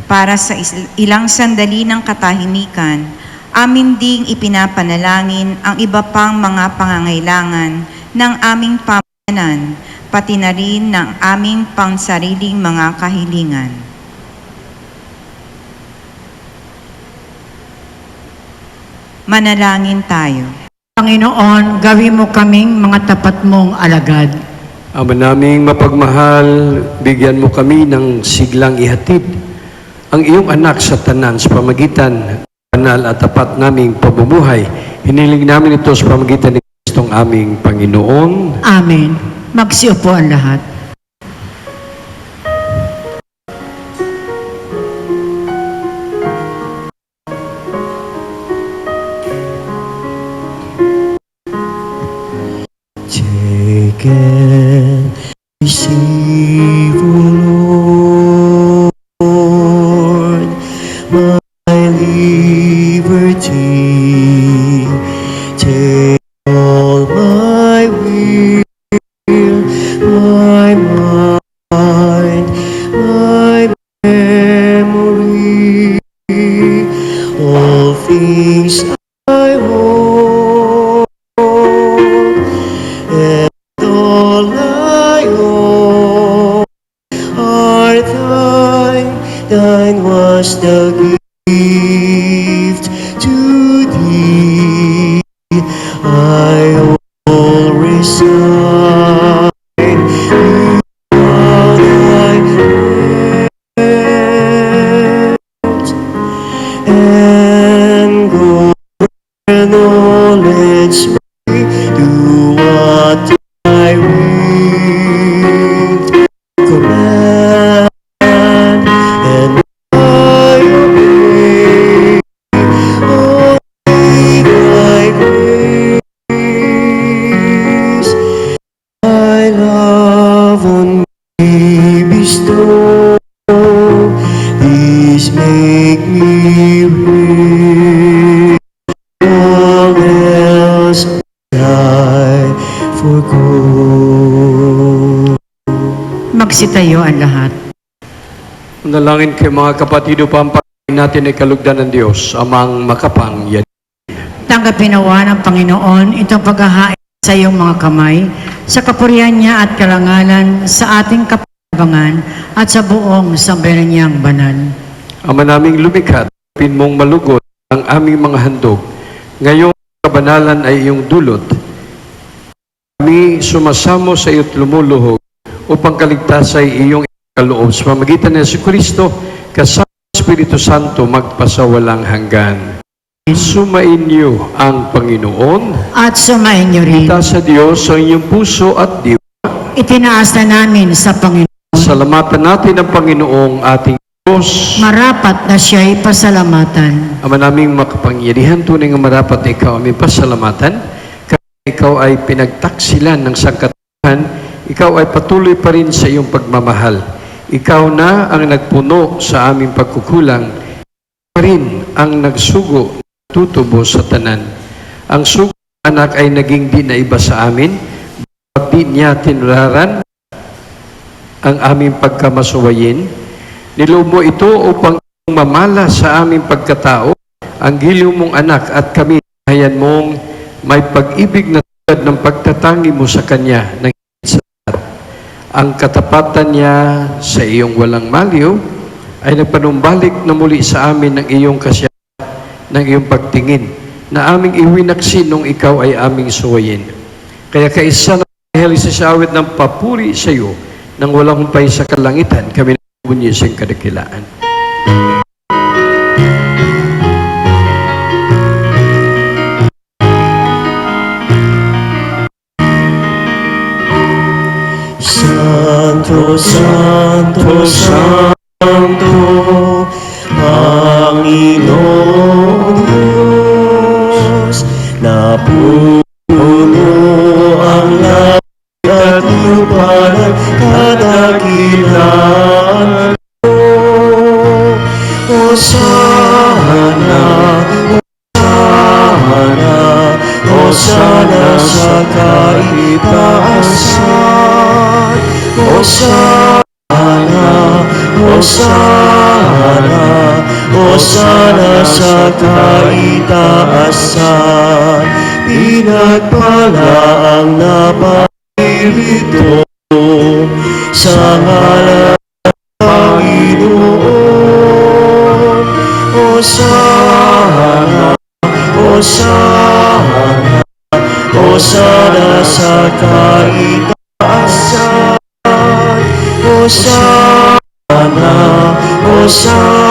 Para sa ilang sandali ng katahimikan, amin ding ipinapanalangin ang iba pang mga pangangailangan ng aming pamayanan, pati na rin ng aming pangsariling mga kahilingan. Manalangin tayo. Panginoon, gawin mo kaming mga tapat mong alagad. Ama naming mapagmahal, bigyan mo kami ng siglang ihatid ang iyong anak sa tanan sa pamagitan ng banal at tapat naming pamumuhay. Hiniling namin ito sa pamagitan ni Kristong aming Panginoon. Amen. Magsiupo ang lahat. Take and receive, O Lord, my liberty. Take all my will, my mind, my memory, all things I hold, and all I own are thine. Thine was the gift to thee. I will resign you all thy gift, and go where knowledge may do what I read, command, and I obey. Only thy grace, thy love on me bestow. These make me rich, all else I forgo. Magsitayo ang lahat. Nalangin kay mga kapatid upang pagkain natin ay kalugdan ng Diyos, amang makapangyarihan. Tanggapin nawa ng Panginoon itong paghahain sa iyong mga kamay, sa kapurihan niya at karangalan, sa ating kapanabangan at sa buong sambayanan niyang banal. Ama naming lumikha, pin mong malugod ang aming mga handog. Ngayong kabanalan ay iyong dulot. Kami sumasamo sa iyo't lumuluhog upang kaligtas ay iyong kaloob sa pamamagitan ni Jesucristo kasama Espiritu Santo magpasawalang hanggan. Sumainyo ang Panginoon. At sumain niyo rin. Ita sa Diyos sa inyong puso at diwa. Itinaas na namin sa Panginoon. Salamatan natin ang Panginoong ating Diyos. Marapat na siya'y pasalamatan. Ama naming makapangyarihan, tunay nga marapat na ikaw aming pasalamatan. Kaya ikaw ay pinagtaksilan ng sangkatauhan, ikaw ay patuloy pa rin sa iyong pagmamahal. Ikaw na ang nagpuno sa aming pagkukulang, ikaw pa rin ang nagsugo, tutubo sa tanan. Ang sugo ng anak ay naging di na iba sa amin, bakit di niya tinularan ang aming pagkamasuwayin. Niloob mo ito upang mamala sa aming pagkatao, ang giliw mong anak at kami, hayan mong may pag-ibig na tulad ng pagtatangi mo sa Kanya ng higit sa lahat. Ang katapatan niya sa iyong walang maliw ay nagpanumbalik na muli sa amin ng iyong kasiyahan, ng iyong pagtingin, na aming iwinaksi nung ikaw ay aming suwayin. Kaya kaisa na dahil sa awit ng papuri sa iyo, nang walang humpay sa kalangitan, kami bunyi sa kadakilaan. Santo, Santo, Santo, Panginoon Diyos, na puno ang langit at lupa ng kadakilaan. Hosana, Hosana, Hosana sa kaitaasan. Hosana, Hosana, Hosana sa kaitaasan. Pinagpala ang napakirito sa ngalan ng Panginoon. Hosana, Hosana, Hosana sa kaitaasan. Hosana, Hosana,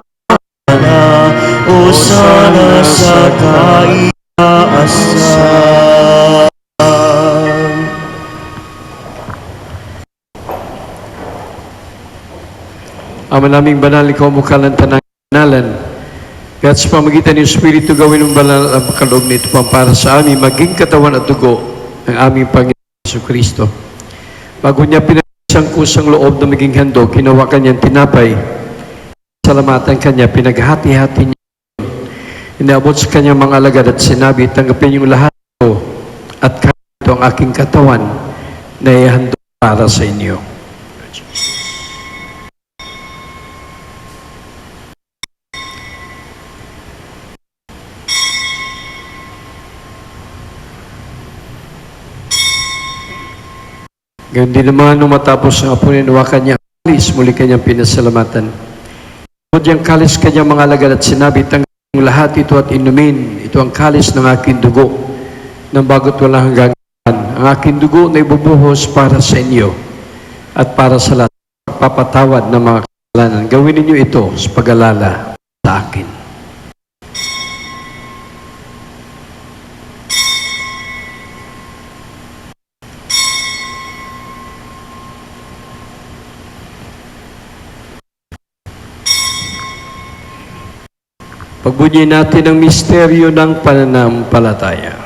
Hosana sa kaitaasan. Ama naming banal, ikaw mukha ng tanang kanalan. Kaya sa pamagitan ng Espiritu, gawin ng banal ang kaloob nito para sa amin, maging katawan at dugo ng aming Panginoon Jesucristo. Bago niya pinag-isang kusang loob na maging handog, ginawa kanyang tinapay. Salamatan kanya, pinaghati-hati niya. Inaabot sa kanyang mga alagad at sinabi, tanggapin yung lahat ito at kain ito ang aking katawan na ihandog para sa inyo. Ganyan din naman nung matapos ang apo ninuwakan niya ang kalis, muli kanyang pinasalamatan. Ngunit yung kalis kanyang mga alagad at sinabi, tanggapin lahat ito at inumin. Ito ang kalis ng aking dugo, ng bago't walang hanggang ang aking dugo na ibubuhos para sa inyo at para sa lahat pagpapatawad ng mga kasalanan. Gawin ninyo ito sa pag-alala sa akin. Pagbunyi natin ang misteryo ng pananampalataya.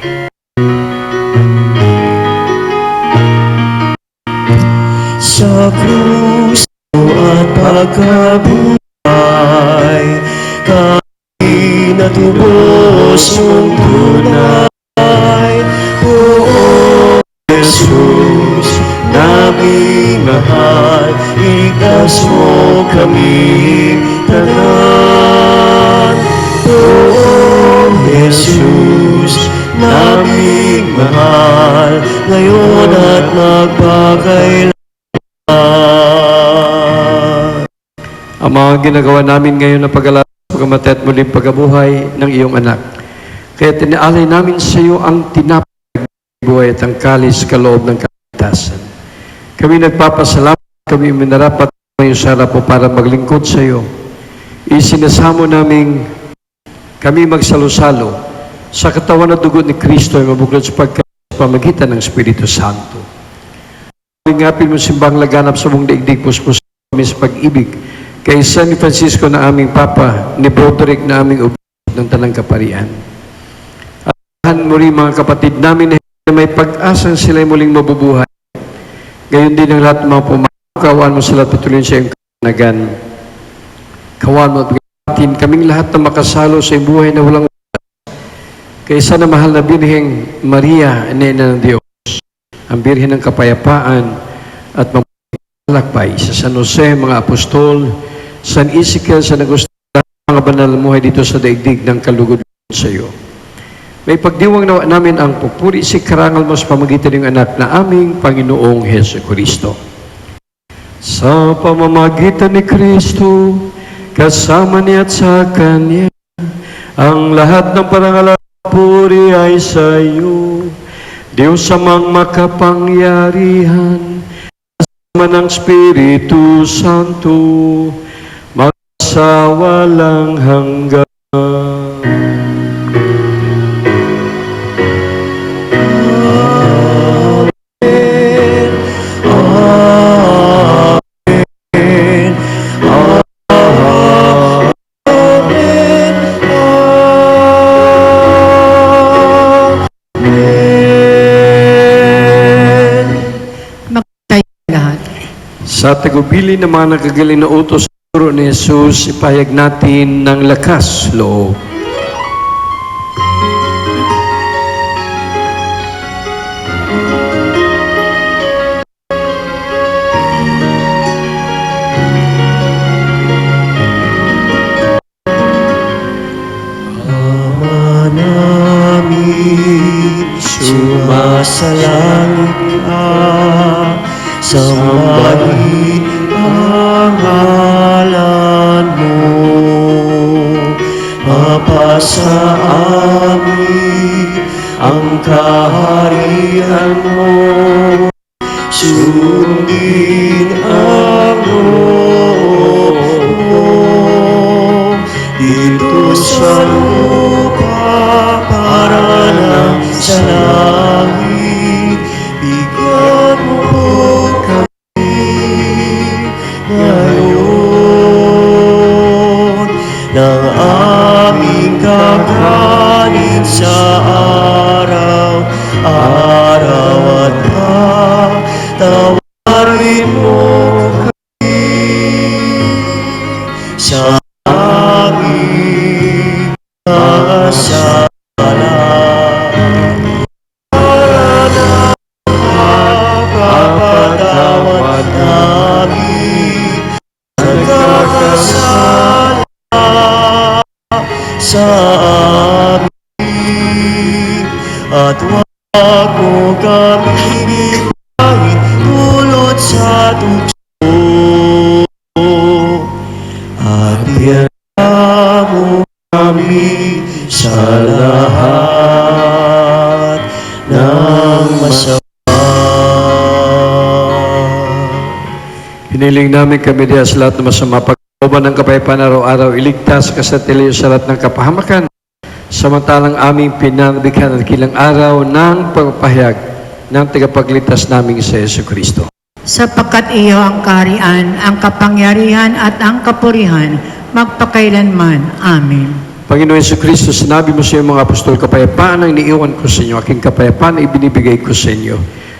Sa krus at pagkabuhay, kami natubos mong tunay. Poong Jesus, naming mahal, iligtas mo kami tanan. Poong Jesus, naming mahal, ngayon at magpakailanman. Ang mga ginagawa namin ngayon na pag-alala, pagkamatay at muling pagkabuhay ng iyong anak. Kaya tinaalay namin sa iyo ang tinapay, buhay at ang kalis kaloob ng kaligtasan. Kami nagpapasalamat, kami minarapat ngayon sa harap mo para maglingkod sa iyo. Isinasamo namin kami magsalo-salo sa katawan at dugo ni Kristo ay mabuklod sa pamagitan ng Espiritu Santo. Ngapin mo simbang laganap sa mong daigdig, puspos kami sa pag-ibig kay San Francisco na aming Papa, ni Broderick na aming ubod ng Tanang Kaparian. At mo rin mga kapatid namin na may pag-asang sila muling mabubuhay. Gayon din ang lahat ng mga pumakawaan mo sila patuloy sa iyong kanagan. Kawan mo at bigyan kaming lahat na makasalo sa iyong buhay na walang kay Sana Mahal na Birheng Maria, Nena ng Diyos, ang Birhen ng Kapayapaan at mamalakbay sa San Jose, mga apostol, San Ezekiel, San Agustin, mga banal na muhay dito sa daigdig ng kalugod sa iyo. May pagdiwang nawa namin ang pupuri si karangal mo sa pamagitan ng anak na aming Panginoong Hesus Kristo. Sa pamamagitan ni Kristo, kasama niya at sa Kanya, ang lahat ng parangal at puri ay sa iyo, Diyos amang makapangyarihan, kasama ng Espiritu Santo, sa walang hanggan. Sa tagubili ng mga nagagaling na utos ni Jesus, ipahayag natin ng lakas loob. Ama namin, sumasalangit ka, sambahin ang ngalan mo, mapasa amin ang kaharian mo, sundin ang loob mo, dito sa lupa para lang sa langit, bigyan mo po ngayon ng aming kakanin sa araw-araw at patawarin mo kami sa aming mga sala para na mapapatawad namin nagkakasala sa amin, at wag mo kami ipahin dulot sa tukso, at biyaya mo kami sa lahat ng masama. Hiniling namin kami diya sa lahat ng masama pagkauban ng kapayapaan araw-araw, iligtas ka sa tiliyo sa lahat ng kapahamakan, samantalang aming pinanabighan at kilang araw ng pagpapahayag ng tagapagligtas naming sa Yesu Kristo. Sapagkat iyo ang kaharian, ang kapangyarihan at ang kapurihan, magpakailanman. Amen. Panginoon Yesu Kristo, sinabi mo sa iyong mga apostol, kapayapaan ang iniiwan ko sa inyo, aking kapayapaan ay ibinibigay ko sa inyo.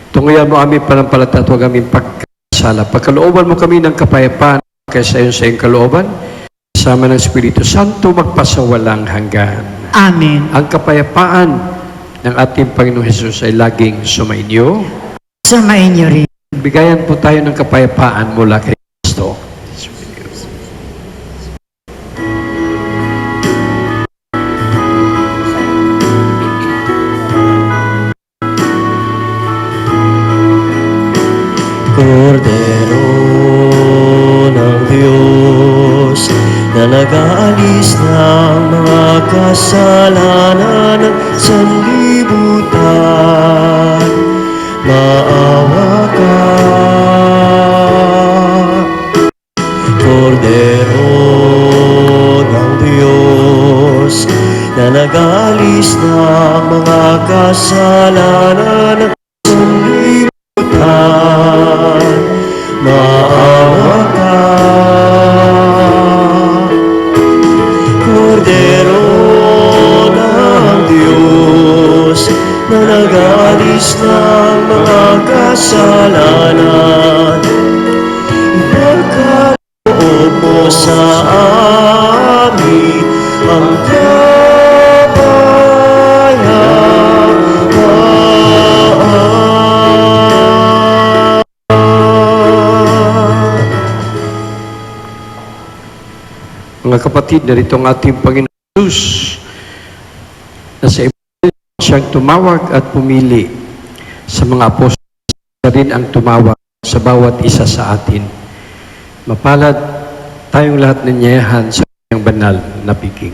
Tunguyan mo aming panampalataya at huwag aming pagkasala. Pagkalooban mo kami ng kapayapaan kaysa sa iyong kalooban, kasama ng Espiritu Santo, magpasawalang hanggan. Amen. Ang kapayapaan ng ating Panginoong Hesus ay laging sumainyo. Sumain niyo rin. Bigayan po tayo ng kapayapaan mula kay Kristo. alis ng mga kasalanan ng sanlibutan. Maawa ka, Kordero ng Diyos, na nag-alis ng mga kasalanan ng sanlibutan. Maawa ka, Kordero ng Diyos, na nag-alis ng mga kasalanan. Ipagkaloob mo sa amin ang Mga kapatid, narito ang ating Panginoon Jesus na sa Ebanghelyo siyang tumawag at pumili sa mga apostol, na rin ang tumawag sa bawat isa sa atin. Mapalad tayong lahat ng niyahan sa kanyang banal na piging.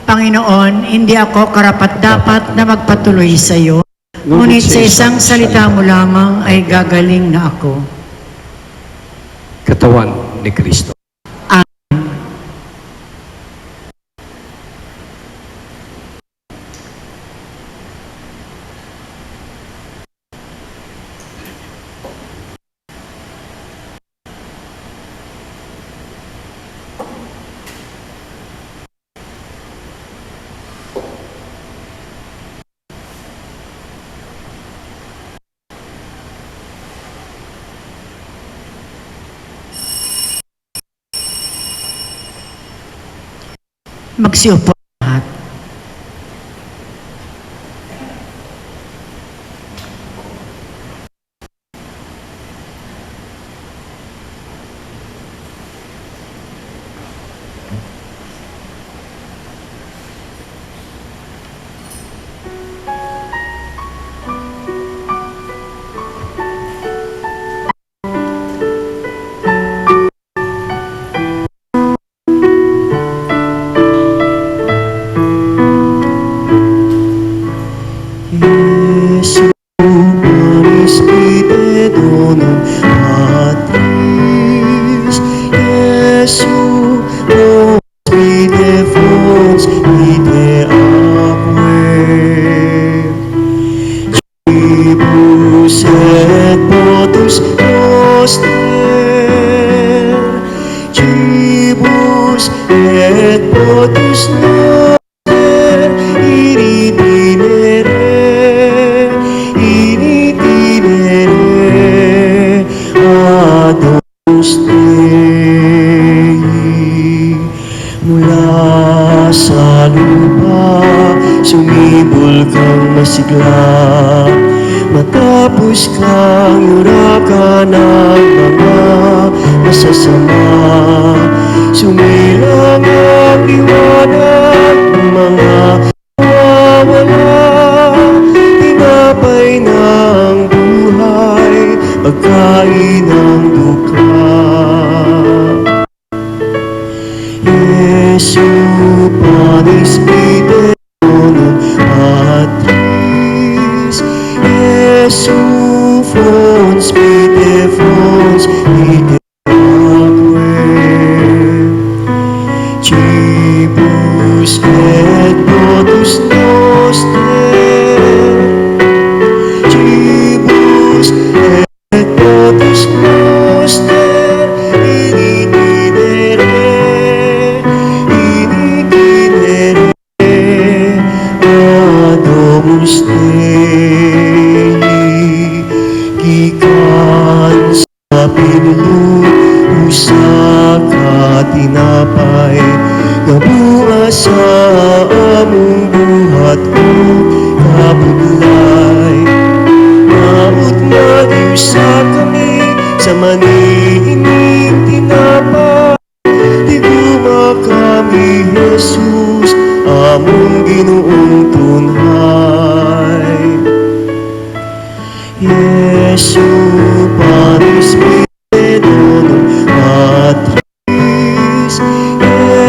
Panginoon, hindi ako karapat-dapat na magpatuloy sa iyo, ngunit sa isang salita mo lamang ay gagaling na ako. Katawan ni Kristo. Magsiupo lahat. Jesu Maris Pite Donum Patris, Jesu Mos Pite Fons Pite Aquae, Tribus et potus noster, Tribus et potus noster, mula sa lupa, sumibol kang masigla, matapos kang yurakan ng mga masasama. Sumilang ang liwanag ng mga nawawala, tinapay ng buhay, pagkain ng dukha. Jesu Panis Pite Donum Patris, Jesu Fons Pite Fons Pite Aquae, Tribus et potus noster, Tribus et potus noster, Domus Dei, gikan sa pinulong usa ka tinapay, nga bunga sa among buhat ko kabudlay. Maot nga diusa kami sa manihining tinapay, tiguma kami Jesus, among Ginoong tunhay. Jesu Panis Pite Donum Patris, Jesu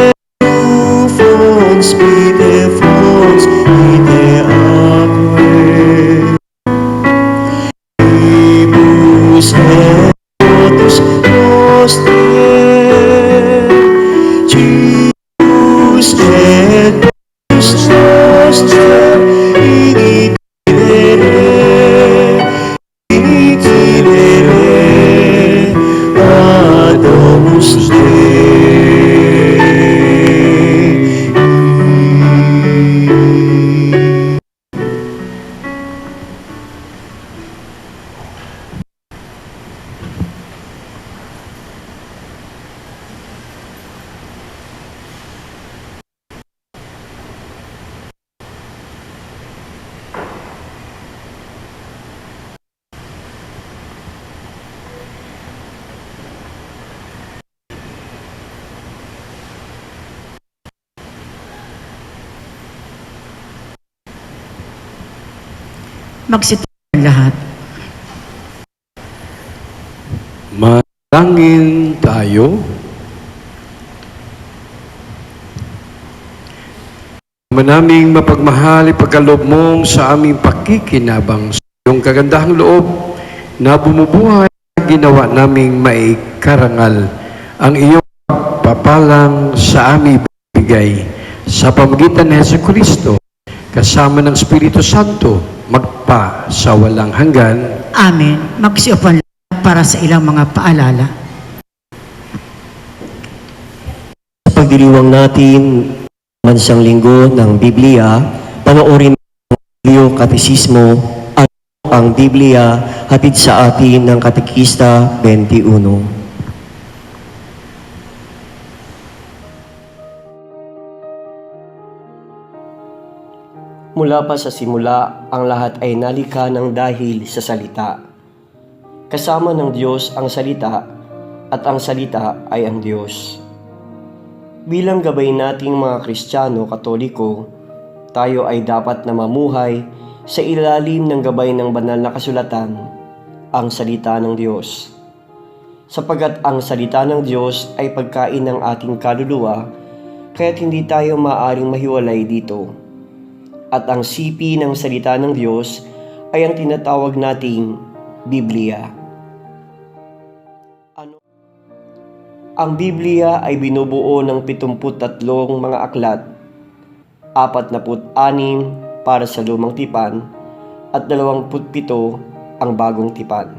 et Deus noster initelere adomus Dei. Magsitayan lahat. Manalangin tayo. Manaming mapagmahal ipagkaloob mong sa aming pakikinabang sa iyong kagandahang loob na bumubuhay ginawa naming maikarangal ang iyong papalang sa aming bigay sa pamagitan ni Jesucristo kasama ng Espiritu Santo magpa sa walang hanggan. Amen. Magsiupan lahat para sa ilang mga paalala. Sa pagdiriwang natin mansang linggo ng Biblia, panoorin ang Biblio Katesismo at ang Biblia hatid sa atin ng Katekista 21. Mula pa sa simula, ang lahat ay nalikha ng dahil sa salita. Kasama ng Diyos ang salita, at ang salita ay ang Diyos. Bilang gabay nating mga Kristiyano Katoliko, tayo ay dapat na mamuhay sa ilalim ng gabay ng banal na kasulatan, ang salita ng Diyos. Sapagat ang salita ng Diyos ay pagkain ng ating kaluluwa, kaya't hindi tayo maaaring mahiwalay dito. At ang sipi ng salita ng Diyos ay ang tinatawag nating Biblia. Ang Biblia ay binubuo ng 73 mga aklat, 46 para sa Lumang Tipan at 27 ang Bagong Tipan.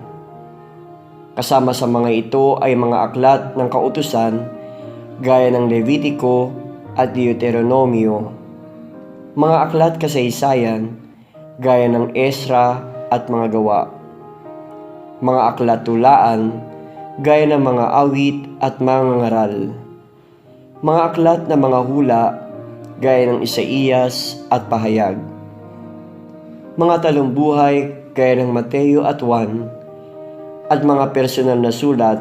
Kasama sa mga ito ay mga aklat ng kautusan gaya ng Levitico at Deuteronomio, mga aklat kasaysayan gaya ng Esra at mga gawa, mga aklat tulaan gaya ng mga awit at mga ngaral, mga aklat na mga hula gaya ng Isaías at Pahayag, mga talumbuhay gaya ng Mateo at Juan, at mga personal na sulat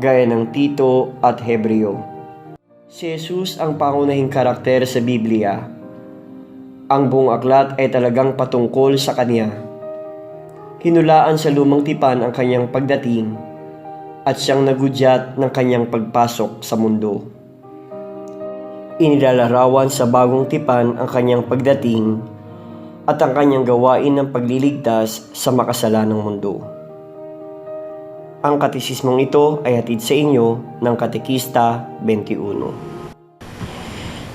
gaya ng Tito at Hebreo. Si Jesus ang pangunahing karakter sa Biblia. Ang buong aklat ay talagang patungkol sa Kanya. Hinulaan sa Lumang Tipan ang Kanyang pagdating at siyang nagudyat ng Kanyang pagpasok sa mundo. Inilalarawan sa Bagong Tipan ang Kanyang pagdating at ang Kanyang gawain ng pagliligtas sa makasalanang mundo. Ang katekismong ito ay hatid sa inyo ng Katekista 21.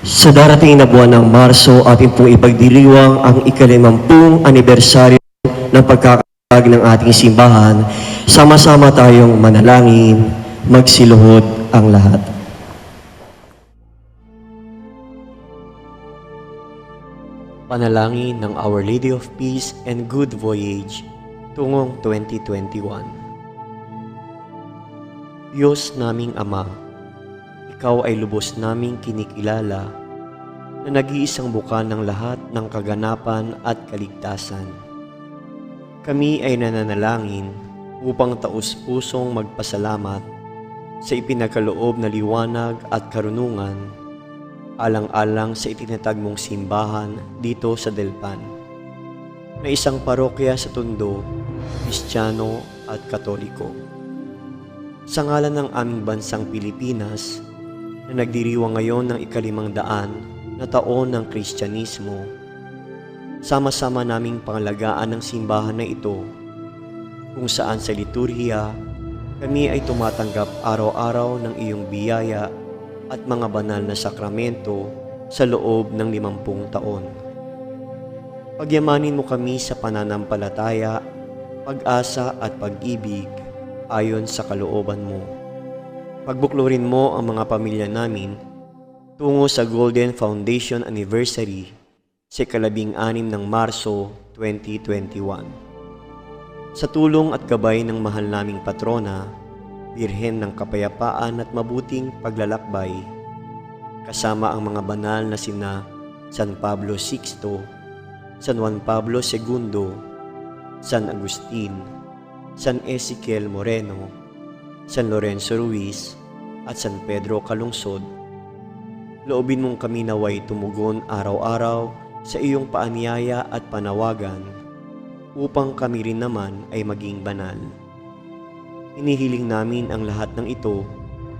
Sa darating na buwan ng Marso, atin pong ipagdiriwang ang ika-50 anibersaryo ng pagkakatatag ng ating simbahan. Sama-sama tayong manalangin, magsiluhod ang lahat. Panalangin ng Our Lady of Peace and Good Voyage tungong 2021. Diyos naming Ama, Ikaw ay lubos naming kinikilala na nag-iisang buka ng lahat ng kaganapan at kaligtasan. Kami ay nananalangin upang taus-pusong magpasalamat sa ipinagkaloob na liwanag at karunungan alang-alang sa itinatag mong simbahan dito sa Delpan, na isang parokya sa Tondo, Kristiyano at Katoliko. Sa ngalan ng aming bansang Pilipinas, na nagdiriwang ngayon ng ika-500 na taon ng Kristyanismo, sama-sama naming pangalagaan ng simbahan na ito, kung saan sa liturhiya, kami ay tumatanggap araw-araw ng iyong biyaya at mga banal na sakramento sa loob ng 50 taon. Pagyamanin mo kami sa pananampalataya, pag-asa at pag-ibig ayon sa kalooban mo. Pagbuklurin mo ang mga pamilya namin tungo sa Golden Foundation Anniversary sa 16 ng Marso 2021. Sa tulong at gabay ng mahal naming patrona, Birhen ng Kapayapaan at Mabuting Paglalakbay, kasama ang mga banal na sina San Pablo VI, San Juan Pablo II, San Agustin, San Ezequiel Moreno, San Lorenzo Ruiz, at San Pedro Calungsod, loobin mong kami naway tumugon araw-araw sa iyong paanyaya at panawagan upang kami rin naman ay maging banal. Inihiling namin ang lahat ng ito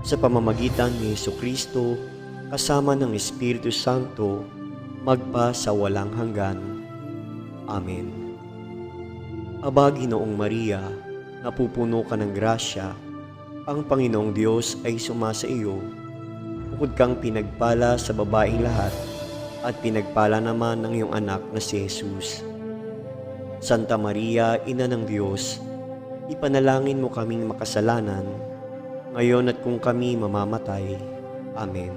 sa pamamagitan ni Jesucristo kasama ng Espiritu Santo magpa sa walang hanggan. Amen. Aba, Ginoong Maria, napupuno ka ng grasya, ang Panginoong Diyos ay sumasa iyo. Bukod kang pinagpala sa babaeng lahat, at pinagpala naman ng iyong anak na si Jesus. Santa Maria, Ina ng Diyos, ipanalangin mo kaming makasalanan, ngayon at kung kami mamamatay. Amen.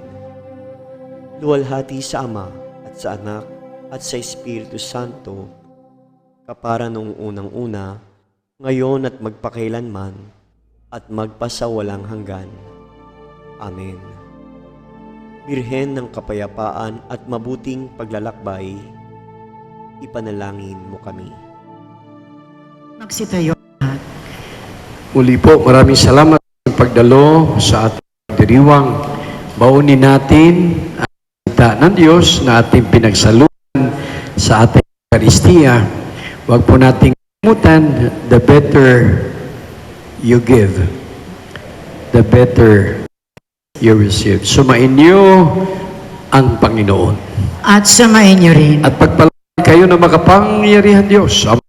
Luwalhati sa Ama, at sa Anak, at sa Espiritu Santo, kapara noong unang-una, ngayon at magpakailanman, at magpasawalang hanggan. Amen. Birhen ng Kapayapaan at Mabuting Paglalakbay, ipanalangin mo kami. Magsitayo. Uli po, maraming salamat sa pagdalo sa ating pagdiriwang. Baunin natin ang salita ng Diyos na ating pinagsaluhan sa ating Eucharistia. Huwag po nating kalimutan, the better you give, the better you receive. Sumain niyo ang Panginoon. At samahin niyo rin. At pagpalain kayo na makapangyarihan Diyos, Ama,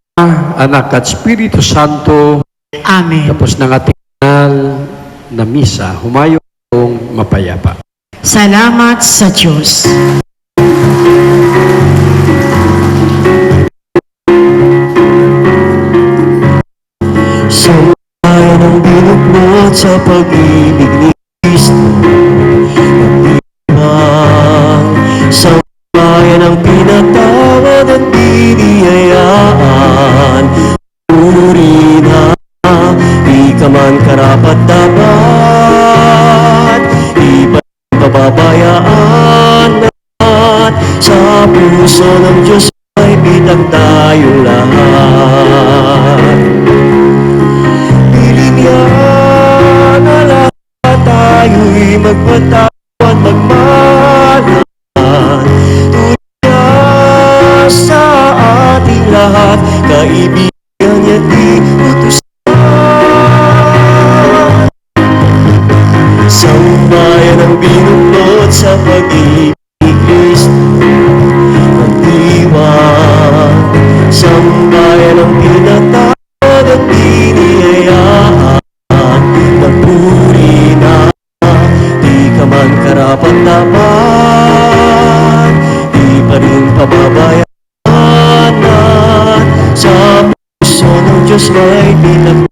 Anak at Espiritu Santo. Amen. Tapos ng ating banal na misa, humayo kong mapayapa. Salamat sa Diyos. Sa bayan ng binugbot sa pag-ibig ni Kristo, sa bayan ng pinatawad at biniyayaan, puri na di ka man karapat-dapat, di pa pababayaan at sa puso ng Diyos ay bitag tayong lahat. Piling yan na lahat tayo'y magpatawad, magmahal, tulad sa ating lahat, kaibigan niya di utusan. Sa bayan ng binuklod sa pag-ibig ni Kristo, magdiwang. Sa bayan ng pinatawad at biniyayaan, magpuri na di ka man karapat-dapat, di pa rin pababayaan, at sa puso ng Diyos may pinag